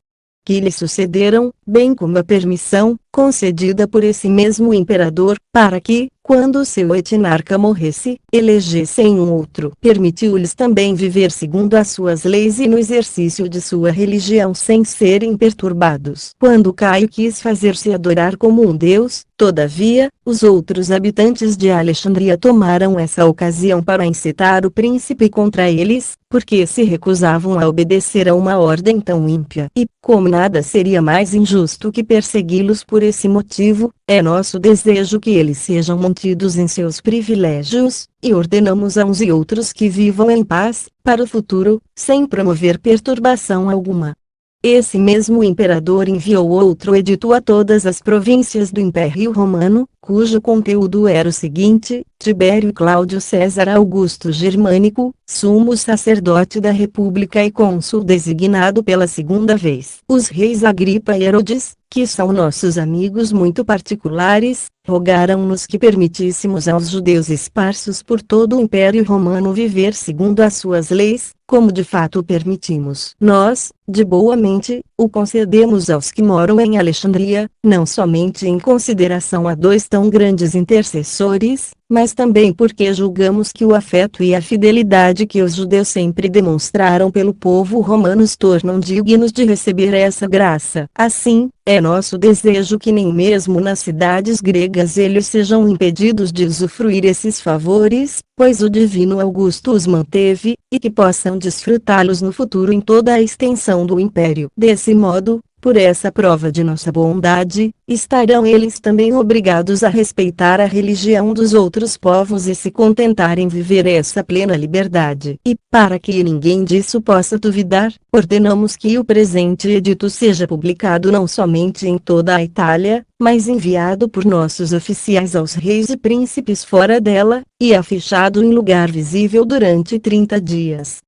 que lhe sucederam, bem como a permissão, concedida por esse mesmo imperador, para que, quando seu etnarca morresse, elegessem um outro. Permitiu-lhes também viver segundo as suas leis e no exercício de sua religião sem serem perturbados. Quando Caio quis fazer-se adorar como um deus, todavia, os outros habitantes de Alexandria tomaram essa ocasião para incitar o príncipe contra eles, porque se recusavam a obedecer a uma ordem tão ímpia. E, como nada seria mais injusto que persegui-los por esse motivo, é nosso desejo que eles sejam mantidos em seus privilégios, e ordenamos a uns e outros que vivam em paz, para o futuro, sem promover perturbação alguma. Esse mesmo imperador enviou outro edito a todas as províncias do Império Romano, cujo conteúdo era o seguinte: Tibério Cláudio César Augusto Germânico, sumo sacerdote da República e cônsul designado pela segunda vez. Os reis Agripa e Herodes, que são nossos amigos muito particulares, rogaram-nos que permitíssemos aos judeus esparsos por todo o Império Romano viver segundo as suas leis, como de fato permitimos. Nós, de boa mente, o concedemos aos que moram em Alexandria, não somente em consideração a dois tão grandes intercessores, mas também porque julgamos que o afeto e a fidelidade que os judeus sempre demonstraram pelo povo romano os tornam dignos de receber essa graça. Assim, é nosso desejo que nem mesmo nas cidades gregas eles sejam impedidos de usufruir esses favores, pois o Divino Augusto os manteve, e que possam desfrutá-los no futuro em toda a extensão do império. Desse modo, por essa prova de nossa bondade, estarão eles também obrigados a respeitar a religião dos outros povos e se contentar em viver essa plena liberdade. E, para que ninguém disso possa duvidar, ordenamos que o presente edito seja publicado não somente em toda a Itália, mas enviado por nossos oficiais aos reis e príncipes fora dela, e afichado em lugar visível durante 30 dias.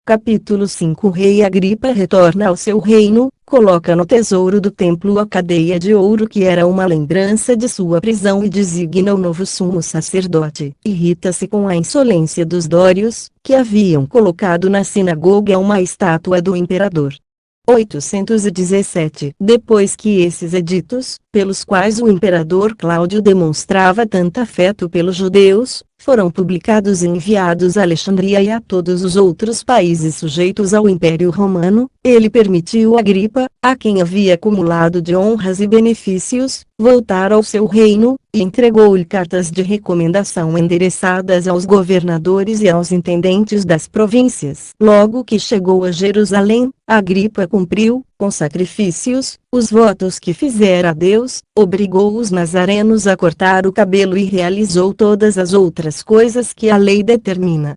Capítulo 5 O rei Agripa retorna ao seu reino, coloca no tesouro do templo a cadeia de ouro que era uma lembrança de sua prisão e designa o novo sumo sacerdote. Irrita-se com a insolência dos dórios, que haviam colocado na sinagoga uma estátua do imperador. 817 Depois que esses editos, pelos quais o imperador Cláudio demonstrava tanto afeto pelos judeus, foram publicados e enviados a Alexandria e a todos os outros países sujeitos ao Império Romano, ele permitiu a Agripa, a quem havia acumulado de honras e benefícios, voltar ao seu reino, e entregou-lhe cartas de recomendação endereçadas aos governadores e aos intendentes das províncias. Logo que chegou a Jerusalém, Agripa cumpriu, com sacrifícios, os votos que fizera a Deus, obrigou os nazarenos a cortar o cabelo e realizou todas as outras coisas que a lei determina.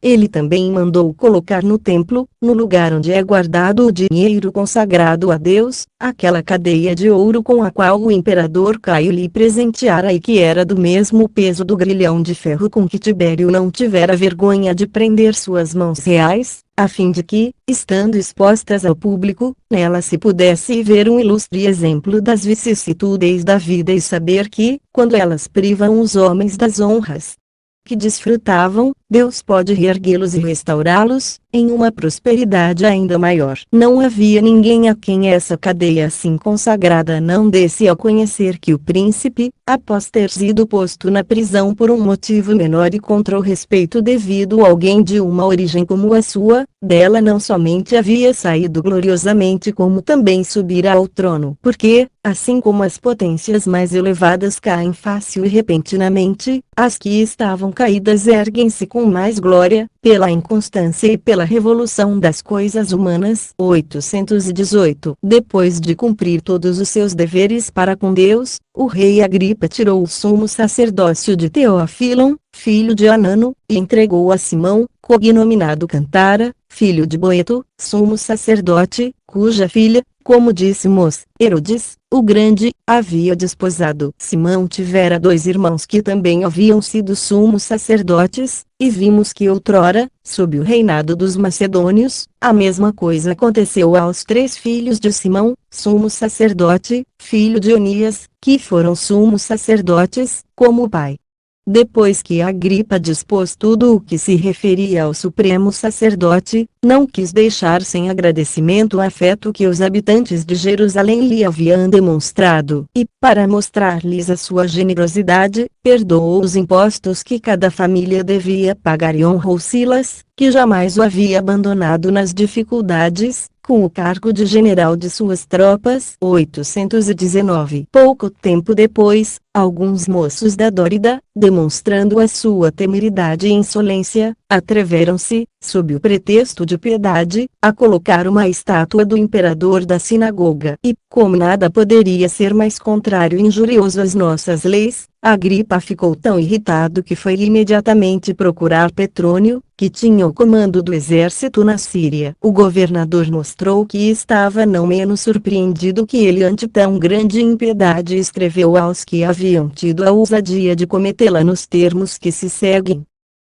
Ele também mandou colocar no templo, no lugar onde é guardado o dinheiro consagrado a Deus, aquela cadeia de ouro com a qual o imperador Caio lhe presenteara e que era do mesmo peso do grilhão de ferro com que Tibério não tivera vergonha de prender suas mãos reais, a fim de que, estando expostas ao público, nela se pudesse ver um ilustre exemplo das vicissitudes da vida e saber que, quando elas privam os homens das honras que desfrutavam, Deus pode reerguê-los e restaurá-los, em uma prosperidade ainda maior. Não havia ninguém a quem essa cadeia assim consagrada não desse ao conhecer que o príncipe, após ter sido posto na prisão por um motivo menor e contra o respeito devido a alguém de uma origem como a sua, dela não somente havia saído gloriosamente como também subira ao trono. Porque, assim como as potências mais elevadas caem fácil e repentinamente, as que estavam caídas erguem-se com mais glória, pela inconstância e pela revolução das coisas humanas. 818 Depois de cumprir todos os seus deveres para com Deus, o rei Agripa tirou o sumo sacerdócio de Teófilo, filho de Anano, e entregou a Simão, cognominado Cantara, filho de Boeto, sumo sacerdote, cuja filha, como dissemos, Herodes, o Grande, havia desposado. Simão tivera dois irmãos que também haviam sido sumos sacerdotes, e vimos que outrora, sob o reinado dos macedônios, a mesma coisa aconteceu aos três filhos de Simão, sumo sacerdote, filho de Onias, que foram sumos sacerdotes, como o pai. Depois que Agripa dispôs tudo o que se referia ao supremo sacerdote, não quis deixar sem agradecimento o afeto que os habitantes de Jerusalém lhe haviam demonstrado, e, para mostrar-lhes a sua generosidade, perdoou os impostos que cada família devia pagar e honrou Silas, que jamais o havia abandonado nas dificuldades, com o cargo de general de suas tropas. 819 Pouco tempo depois, alguns moços da Dórida, demonstrando a sua temeridade e insolência, atreveram-se, sob o pretexto de piedade, a colocar uma estátua do imperador da sinagoga. E, como nada poderia ser mais contrário e injurioso às nossas leis, Agripa ficou tão irritado que foi imediatamente procurar Petrônio, que tinha o comando do exército na Síria. O governador mostrou que estava não menos surpreendido que ele ante tão grande impiedade, e escreveu aos que haviam tido a ousadia de cometê-la nos termos que se seguem.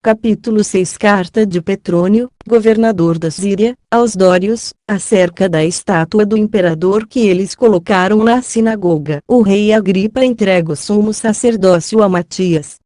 Capítulo 6. Carta de Petrônio, governador da Síria, aos dórios, acerca da estátua do imperador que eles colocaram na sinagoga. O rei Agripa entrega o sumo sacerdócio a Matias.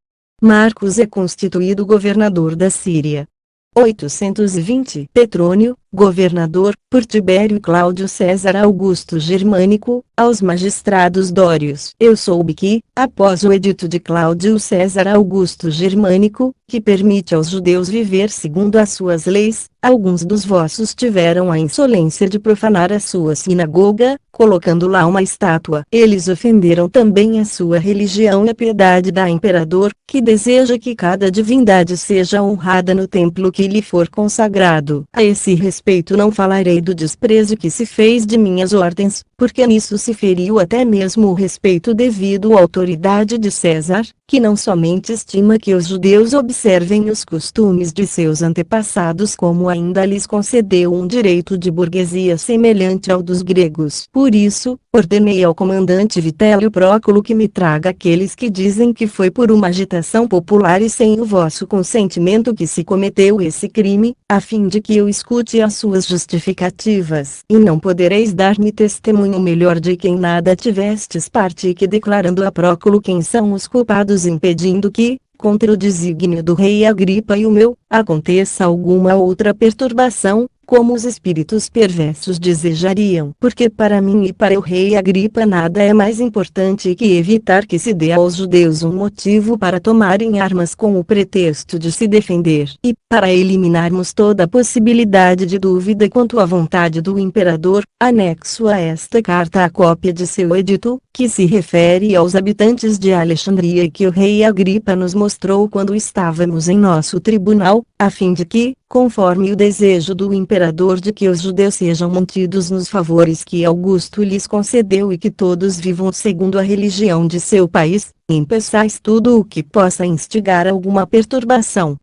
Marcos é constituído governador da Síria. 820. Petrônio, governador, por Tibério Cláudio César Augusto Germânico, aos magistrados dórios. Eu soube que, após o edito de Cláudio César Augusto Germânico, que permite aos judeus viver segundo as suas leis, alguns dos vossos tiveram a insolência de profanar a sua sinagoga, colocando lá uma estátua. Eles ofenderam também a sua religião e a piedade da imperador, que deseja que cada divindade seja honrada no templo que lhe for consagrado. A esse respeito não falarei do desprezo que se fez de minhas ordens, porque nisso se feriu até mesmo o respeito devido à autoridade de César, que não somente estima que os judeus observem os costumes de seus antepassados, como ainda lhes concedeu um direito de burguesia semelhante ao dos gregos. Por isso, ordenei ao comandante Vitélio Próculo que me traga aqueles que dizem que foi por uma agitação popular e sem o vosso consentimento que se cometeu esse crime, a fim de que eu escute as suas justificativas. E não podereis dar-me testemunho melhor de quem nada tivestes parte, e que declarando a Próculo quem são os culpados, impedindo que, contra o desígnio do rei Agripa e o meu, aconteça alguma outra perturbação, como os espíritos perversos desejariam. Porque para mim e para o rei Agripa nada é mais importante que evitar que se dê aos judeus um motivo para tomarem armas com o pretexto de se defender. E, para eliminarmos toda possibilidade de dúvida quanto à vontade do imperador, anexo a esta carta a cópia de seu edito, que se refere aos habitantes de Alexandria e que o rei Agripa nos mostrou quando estávamos em nosso tribunal, a fim de que, conforme o desejo do imperador de que os judeus sejam mantidos nos favores que Augusto lhes concedeu e que todos vivam segundo a religião de seu país, impeçais tudo o que possa instigar alguma perturbação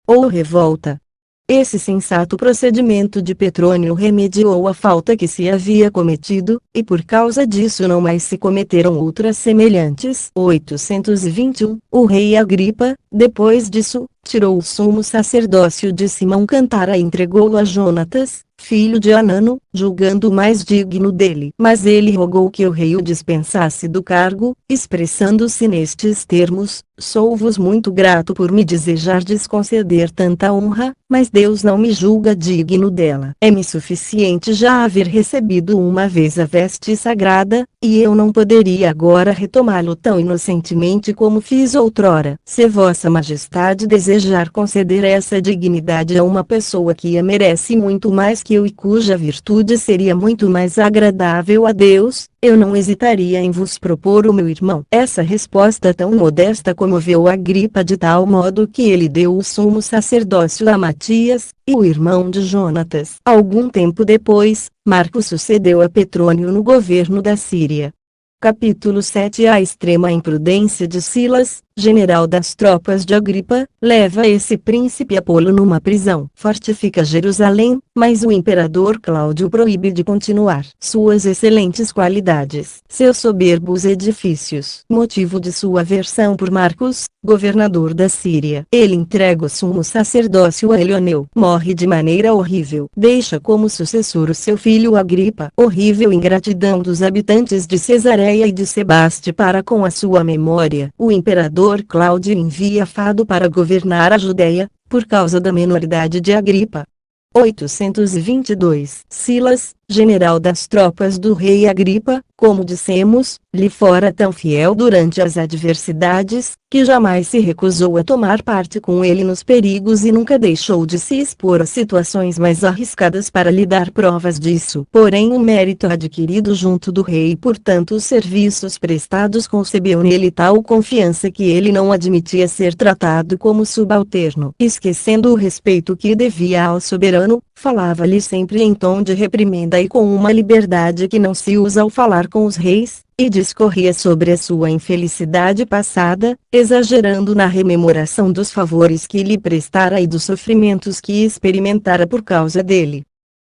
ou revolta. Esse sensato procedimento de Petrônio remediou a falta que se havia cometido, e por causa disso não mais se cometeram outras semelhantes. 821. O rei Agripa, depois disso, tirou o sumo sacerdócio de Simão Cantara e entregou-o a Jonatas, filho de Anano, julgando-o mais digno dele. Mas ele rogou que o rei o dispensasse do cargo, expressando-se nestes termos: sou-vos muito grato por me desejardes conceder tanta honra, mas Deus não me julga digno dela. É-me suficiente já haver recebido uma vez a veste sagrada, e eu não poderia agora retomá-lo tão inocentemente como fiz outrora. Se vossa majestade desejar conceder essa dignidade a uma pessoa que a merece muito mais que eu e cuja virtude seria muito mais agradável a Deus, eu não hesitaria em vos propor o meu irmão. Essa resposta tão modesta comoveu Agripa de tal modo que ele deu o sumo sacerdócio a Matias, e o irmão de Jonatas. Algum tempo depois, Marcos sucedeu a Petrônio no governo da Síria. Capítulo 7. A extrema imprudência de Silas, general das tropas de Agripa, leva esse príncipe Apolo numa prisão. Fortifica Jerusalém, mas o imperador Cláudio proíbe de continuar suas excelentes qualidades. Seus soberbos edifícios. Motivo de sua aversão por Marcos, governador da Síria. Ele entrega o sumo sacerdócio a Elioneu. Morre de maneira horrível. Deixa como sucessor o seu filho Agripa. Horrível ingratidão dos habitantes de Cesareia e de Sebaste para com a sua memória. O imperador Cláudio envia Fado para governar a Judéia, por causa da menoridade de Agripa. 822. Silas, general das tropas do rei Agripa, como dissemos, lhe fora tão fiel durante as adversidades, que jamais se recusou a tomar parte com ele nos perigos e nunca deixou de se expor a situações mais arriscadas para lhe dar provas disso. Porém, o mérito adquirido junto do rei e por tantos serviços prestados concebeu nele tal confiança que ele não admitia ser tratado como subalterno. Esquecendo o respeito que devia ao soberano, falava-lhe sempre em tom de reprimenda e com uma liberdade que não se usa ao falar com os reis, e discorria sobre a sua infelicidade passada, exagerando na rememoração dos favores que lhe prestara e dos sofrimentos que experimentara por causa dele.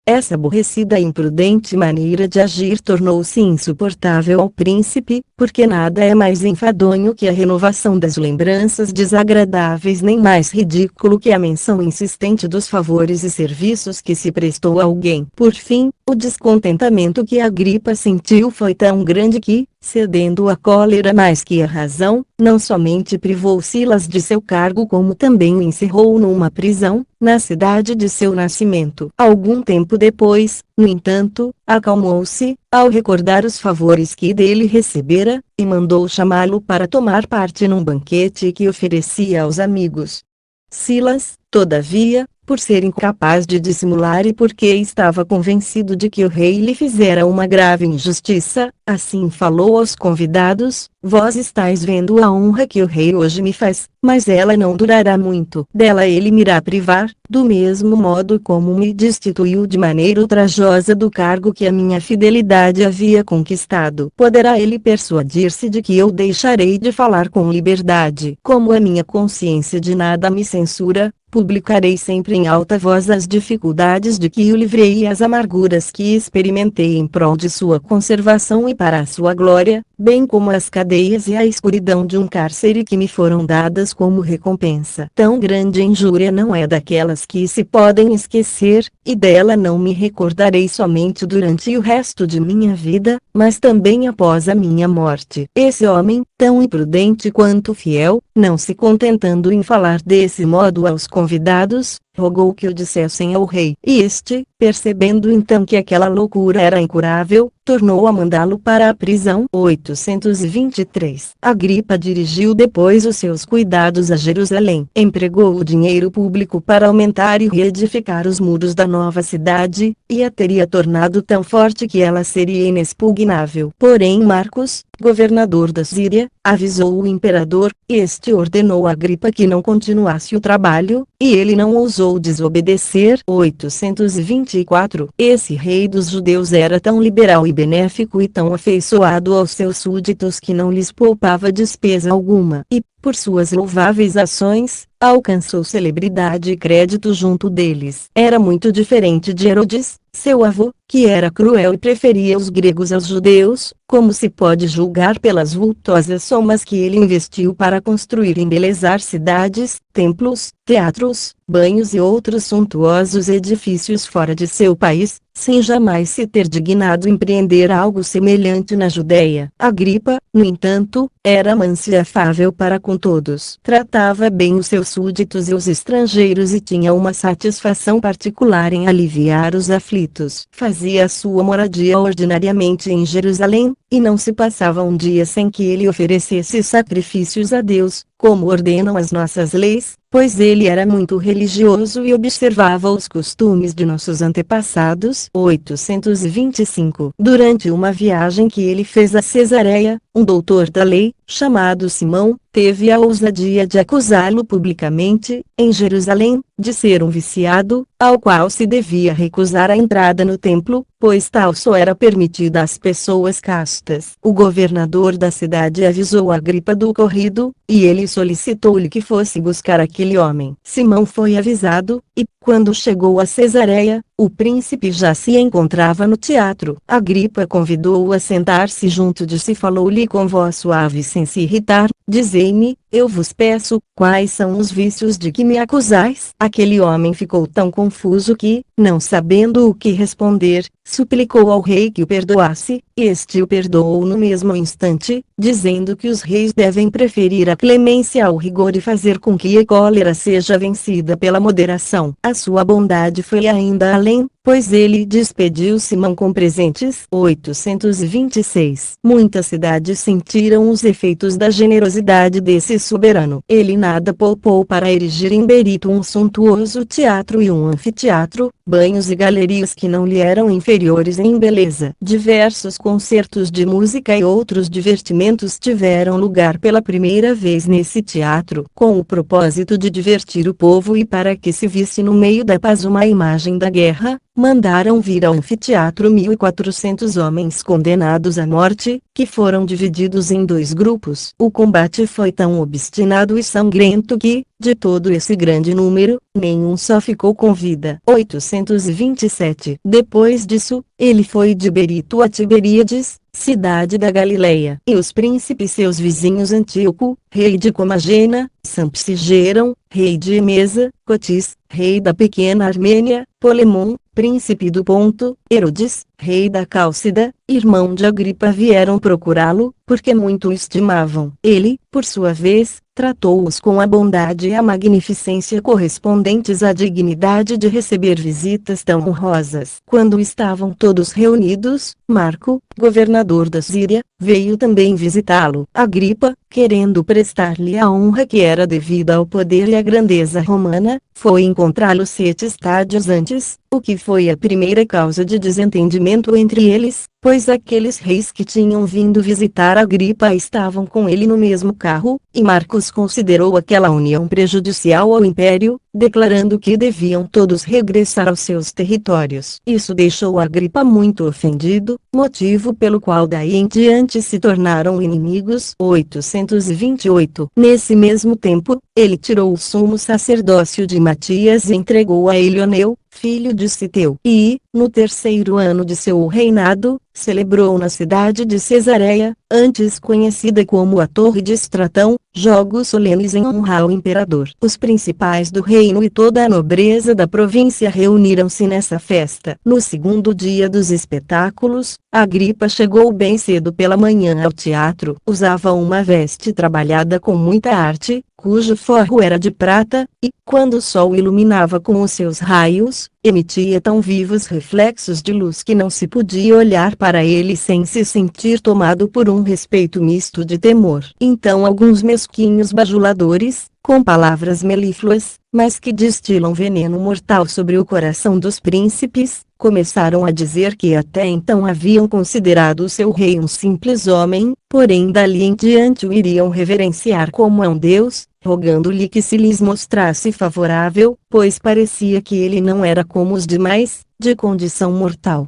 Essa aborrecida e imprudente maneira de agir tornou-se insuportável ao príncipe, porque nada é mais enfadonho que a renovação das lembranças desagradáveis, nem mais ridículo que a menção insistente dos favores e serviços que se prestou a alguém. Por fim, o descontentamento que Agripa sentiu foi tão grande que, cedendo à cólera mais que à razão, não somente privou Silas de seu cargo como também o encerrou numa prisão, na cidade de seu nascimento. Algum tempo depois, no entanto, acalmou-se, ao recordar os favores que dele recebera, e mandou chamá-lo para tomar parte num banquete que oferecia aos amigos. Silas, todavia, por ser incapaz de dissimular e porque estava convencido de que o rei lhe fizera uma grave injustiça, assim falou aos convidados: vós estáis vendo a honra que o rei hoje me faz, mas ela não durará muito. Dela ele me irá privar, do mesmo modo como me destituiu de maneira ultrajosa do cargo que a minha fidelidade havia conquistado. Poderá ele persuadir-se de que eu deixarei de falar com liberdade. Como a minha consciência de nada me censura, publicarei sempre em alta voz as dificuldades de que o livrei e as amarguras que experimentei em prol de sua conservação e para a sua glória, bem como as cadeias e a escuridão de um cárcere que me foram dadas como recompensa. Tão grande injúria não é daquelas que se podem esquecer, e dela não me recordarei somente durante o resto de minha vida, mas também após a minha morte. Esse homem, tão imprudente quanto fiel, não se contentando em falar desse modo aos convidados, rogou que o dissessem ao rei. E este, percebendo então que aquela loucura era incurável, tornou a mandá-lo para a prisão. 823. Agripa dirigiu depois os seus cuidados a Jerusalém. Empregou o dinheiro público para aumentar e reedificar os muros da nova cidade, e a teria tornado tão forte que ela seria inexpugnável. Porém Marcos, governador da Síria, avisou o imperador, e este ordenou a Agripa que não continuasse o trabalho, e ele não ousou desobedecer. 824. Esse rei dos judeus era tão liberal e benéfico e tão afeiçoado aos seus súditos que não lhes poupava despesa alguma, e, por suas louváveis ações, alcançou celebridade e crédito junto deles. Era muito diferente de Herodes, seu avô, que era cruel e preferia os gregos aos judeus, como se pode julgar pelas vultosas somas que ele investiu para construir e embelezar cidades, templos, teatros, banhos e outros suntuosos edifícios fora de seu país, sem jamais se ter dignado empreender algo semelhante na Judéia. Agripa, no entanto, era manso e afável para com todos. Tratava bem os seus súditos e os estrangeiros e tinha uma satisfação particular em aliviar os aflitos. Fazia a sua moradia ordinariamente em Jerusalém, e não se passava um dia sem que ele oferecesse sacrifícios a Deus, como ordenam as nossas leis, pois ele era muito religioso e observava os costumes de nossos antepassados. 825. Durante uma viagem que ele fez a Cesareia, um doutor da lei, chamado Simão, teve a ousadia de acusá-lo publicamente, em Jerusalém, de ser um viciado, ao qual se devia recusar a entrada no templo, pois tal só era permitida às pessoas castas. O governador da cidade avisou Agripa do ocorrido, e ele solicitou-lhe que fosse buscar aquele homem. Simão foi avisado, e, quando chegou a Cesareia, o príncipe já se encontrava no teatro. Agripa convidou-o a sentar-se junto de si e falou-lhe com voz suave sem se irritar: dizei-me, eu vos peço, quais são os vícios de que me acusais? Aquele homem ficou tão confuso que, não sabendo o que responder, suplicou ao rei que o perdoasse, e este o perdoou no mesmo instante, dizendo que os reis devem preferir a clemência ao rigor e fazer com que a cólera seja vencida pela moderação. A sua bondade foi ainda além, pois ele despediu Simão com presentes. 826. Muitas cidades sentiram os efeitos da generosidade desse soberano. Ele nada poupou para erigir em Berito um suntuoso teatro e um anfiteatro, banhos e galerias que não lhe eram inferiores em beleza. Diversos concertos de música e outros divertimentos tiveram lugar pela primeira vez nesse teatro, com o propósito de divertir o povo e para que se visse no meio da paz uma imagem da guerra. Mandaram vir ao anfiteatro 1.400 homens condenados à morte, que foram divididos em dois grupos. O combate foi tão obstinado e sangrento que, de todo esse grande número, nenhum só ficou com vida. 827. Depois disso, ele foi de Berito a Tiberíades, cidade da Galileia, e os príncipes seus vizinhos Antíoco, rei de Comagena, Sampsigeron, rei de Emesa, Cotis, rei da pequena Armênia, Polemon, príncipe do Ponto, Herodes, rei da Cálcida, irmão de Agripa vieram procurá-lo, porque muito o estimavam. Ele, por sua vez, tratou-os com a bondade e a magnificência correspondentes à dignidade de receber visitas tão honrosas. Quando estavam todos reunidos, Marco, governador da Síria, veio também visitá-lo. Agripa, querendo prestar-lhe a honra que era devida ao poder e à grandeza romana, foi encontrá-lo 7 estádios antes, o que foi a primeira causa de desentendimento entre eles, pois aqueles reis que tinham vindo visitar Agripa estavam com ele no mesmo carro, e Marcos considerou aquela união prejudicial ao império, declarando que deviam todos regressar aos seus territórios. Isso deixou Agripa muito ofendido, motivo pelo qual daí em diante se tornaram inimigos. 828. Nesse mesmo tempo, ele tirou o sumo sacerdócio de Matias e entregou a Elioneu, filho de Citeu, e, no 3º ano de seu reinado, celebrou na cidade de Cesareia, antes conhecida como a Torre de Estratão, jogos solenes em honra ao imperador. Os principais do reino e toda a nobreza da província reuniram-se nessa festa. No 2º dia dos espetáculos, Agripa chegou bem cedo pela manhã ao teatro. Usava uma veste trabalhada com muita arte, cujo forro era de prata, e, quando o sol iluminava com os seus raios, emitia tão vivos reflexos de luz que não se podia olhar para ele sem se sentir tomado por um respeito misto de temor. Então alguns mesquinhos bajuladores, com palavras melífluas, mas que destilam veneno mortal sobre o coração dos príncipes, começaram a dizer que até então haviam considerado o seu rei um simples homem, porém dali em diante o iriam reverenciar como a um deus, rogando-lhe que se lhes mostrasse favorável, pois parecia que ele não era como os demais, de condição mortal.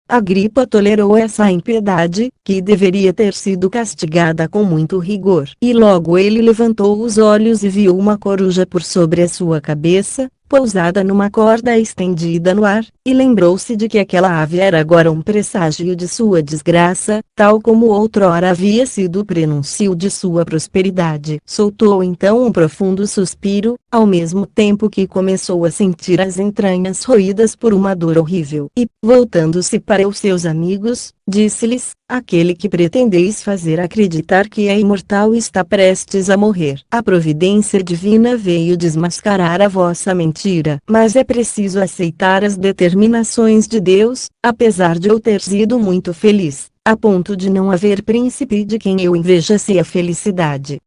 Agripa tolerou essa impiedade, que deveria ter sido castigada com muito rigor. E logo ele levantou os olhos e viu uma coruja por sobre a sua cabeça, pousada numa corda estendida no ar, e lembrou-se de que aquela ave era agora um presságio de sua desgraça, tal como outrora havia sido o prenúncio de sua prosperidade. Soltou então um profundo suspiro, ao mesmo tempo que começou a sentir as entranhas roídas por uma dor horrível. E, voltando-se para os seus amigos, disse-lhes: aquele que pretendeis fazer acreditar que é imortal está prestes a morrer. A providência divina veio desmascarar a vossa mentira. Mas é preciso aceitar as determinações de Deus, apesar de eu ter sido muito feliz, a ponto de não haver príncipe de quem eu invejasse a felicidade.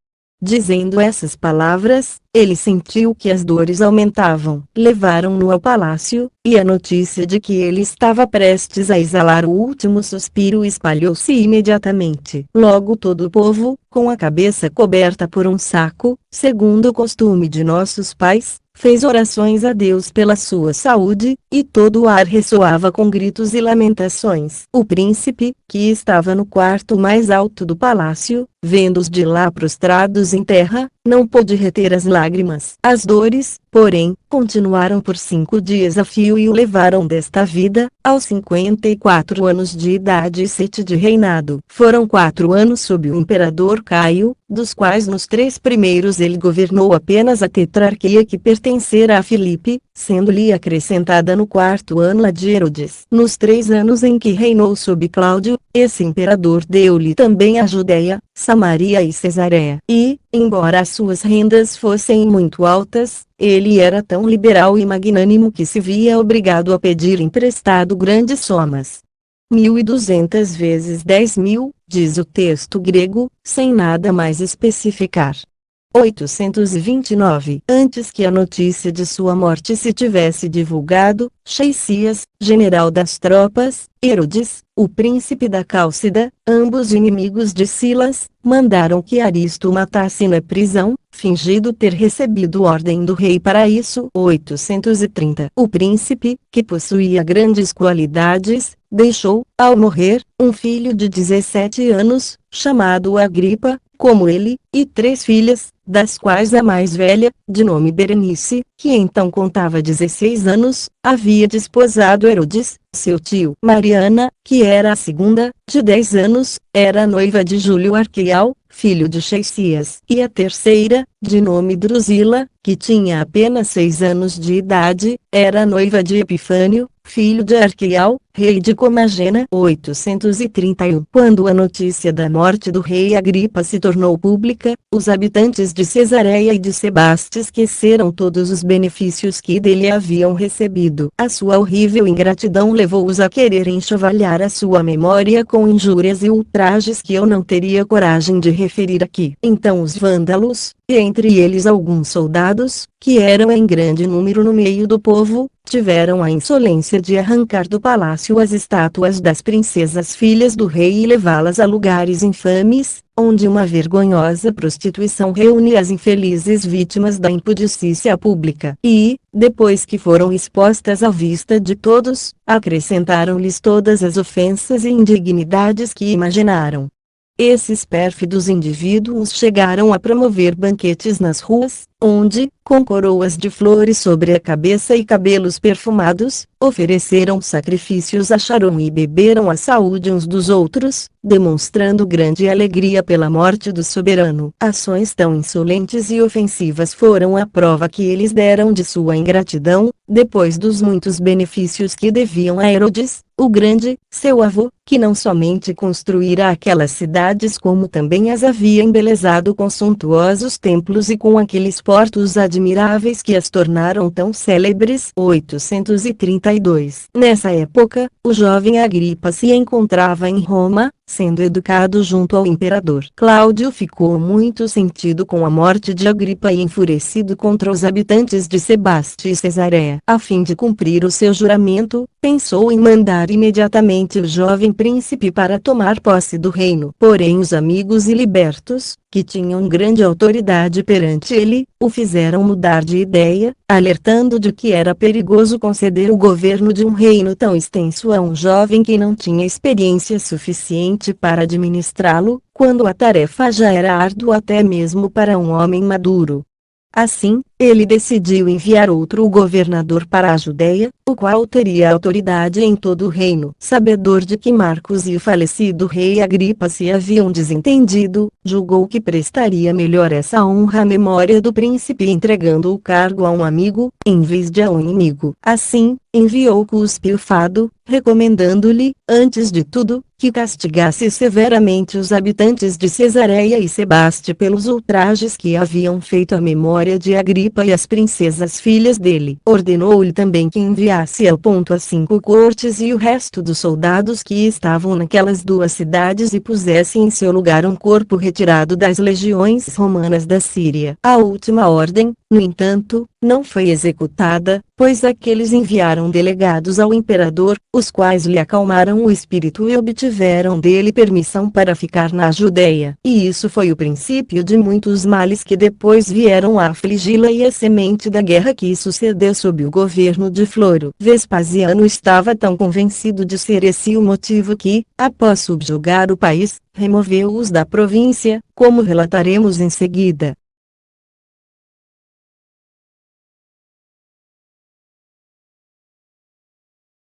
Dizendo essas palavras, ele sentiu que as dores aumentavam. Levaram-no ao palácio, e a notícia de que ele estava prestes a exalar o último suspiro espalhou-se imediatamente. Logo todo o povo, com a cabeça coberta por um saco, segundo o costume de nossos pais, fez orações a Deus pela sua saúde, e todo o ar ressoava com gritos e lamentações. O príncipe, que estava no quarto mais alto do palácio, vendo-os de lá prostrados em terra, não pôde reter as lágrimas. As dores, porém, continuaram por 5 dias a fio e o levaram desta vida, aos 54 anos de idade e 7 de reinado. Foram 4 anos sob o imperador Caio, dos quais nos 3 primeiros ele governou apenas a tetrarquia que pertencera a Filipe, sendo-lhe acrescentada no 4º ano a de Herodes. Nos 3 anos em que reinou sob Cláudio, esse imperador deu-lhe também a Judéia, Samaria e Cesareia. E, embora as suas rendas fossem muito altas, ele era tão liberal e magnânimo que se via obrigado a pedir emprestado grandes somas. 1.200 vezes 10.000, diz o texto grego, sem nada mais especificar. 829. Antes que a notícia de sua morte se tivesse divulgado, Xeixias, general das tropas, Herodes, o príncipe da Cálcida, ambos inimigos de Silas, mandaram que Aristo o matasse na prisão, fingindo ter recebido ordem do rei para isso. 830. O príncipe, que possuía grandes qualidades, deixou, ao morrer, um filho de 17 anos, chamado Agripa, como ele, e 3 filhas, das quais a mais velha, de nome Berenice, que então contava 16 anos, havia desposado Herodes, seu tio. Mariana, que era a segunda, de 10 anos, era noiva de Júlio Arquial, filho de Xeixias. E a terceira, de nome Drusila, que tinha apenas 6 anos de idade, era noiva de Epifânio, filho de Arquial, rei de Comagena. 831. Quando a notícia da morte do rei Agripa se tornou pública, os habitantes de Cesareia e de Sebaste esqueceram todos os benefícios que dele haviam recebido. A sua horrível ingratidão levou-os a querer enxovalhar a sua memória com injúrias e ultrajes que eu não teria coragem de referir aqui. Então os vândalos, e entre eles alguns soldados, que eram em grande número no meio do povo, tiveram a insolência de arrancar do palácio as estátuas das princesas filhas do rei e levá-las a lugares infames, onde uma vergonhosa prostituição reúne as infelizes vítimas da impudicícia pública. E, depois que foram expostas à vista de todos, acrescentaram-lhes todas as ofensas e indignidades que imaginaram. Esses pérfidos indivíduos chegaram a promover banquetes nas ruas, onde, com coroas de flores sobre a cabeça e cabelos perfumados, ofereceram sacrifícios a Charon e beberam a saúde uns dos outros, demonstrando grande alegria pela morte do soberano. Ações tão insolentes e ofensivas foram a prova que eles deram de sua ingratidão, depois dos muitos benefícios que deviam a Herodes, o Grande, seu avô, que não somente construíra aquelas cidades como também as havia embelezado com suntuosos templos e com aqueles portos admiráveis que as tornaram tão célebres. 832. Nessa época, o jovem Agripa se encontrava em Roma, sendo educado junto ao imperador. Cláudio ficou muito sentido com a morte de Agripa e enfurecido contra os habitantes de Sebaste e Cesareia. A fim de cumprir o seu juramento, pensou em mandar imediatamente o jovem príncipe para tomar posse do reino. Porém os amigos e libertos, que tinham grande autoridade perante ele, o fizeram mudar de ideia, alertando de que era perigoso conceder o governo de um reino tão extenso a um jovem que não tinha experiência suficiente para administrá-lo, quando a tarefa já era árdua até mesmo para um homem maduro. Assim, ele decidiu enviar outro governador para a Judéia, o qual teria autoridade em todo o reino. Sabedor de que Marcos e o falecido rei Agripa se haviam desentendido, julgou que prestaria melhor essa honra à memória do príncipe entregando o cargo a um amigo, em vez de a um inimigo. Assim, enviou Cuspe o Fado, recomendando-lhe, antes de tudo, que castigasse severamente os habitantes de Cesareia e Sebaste pelos ultrajes que haviam feito à memória de Agripa e as princesas filhas dele. Ordenou-lhe também que enviasse ao ponto as 5 cortes e o resto dos soldados que estavam naquelas 2 cidades e pusesse em seu lugar um corpo retirado das legiões romanas da Síria. A última ordem, no entanto, não foi executada, pois aqueles enviaram delegados ao imperador, os quais lhe acalmaram o espírito e obtiveram dele permissão para ficar na Judéia. E isso foi o princípio de muitos males que depois vieram a afligi-la e a semente da guerra que sucedeu sob o governo de Floro. Vespasiano estava tão convencido de ser esse o motivo que, após subjugar o país, removeu-os da província, como relataremos em seguida.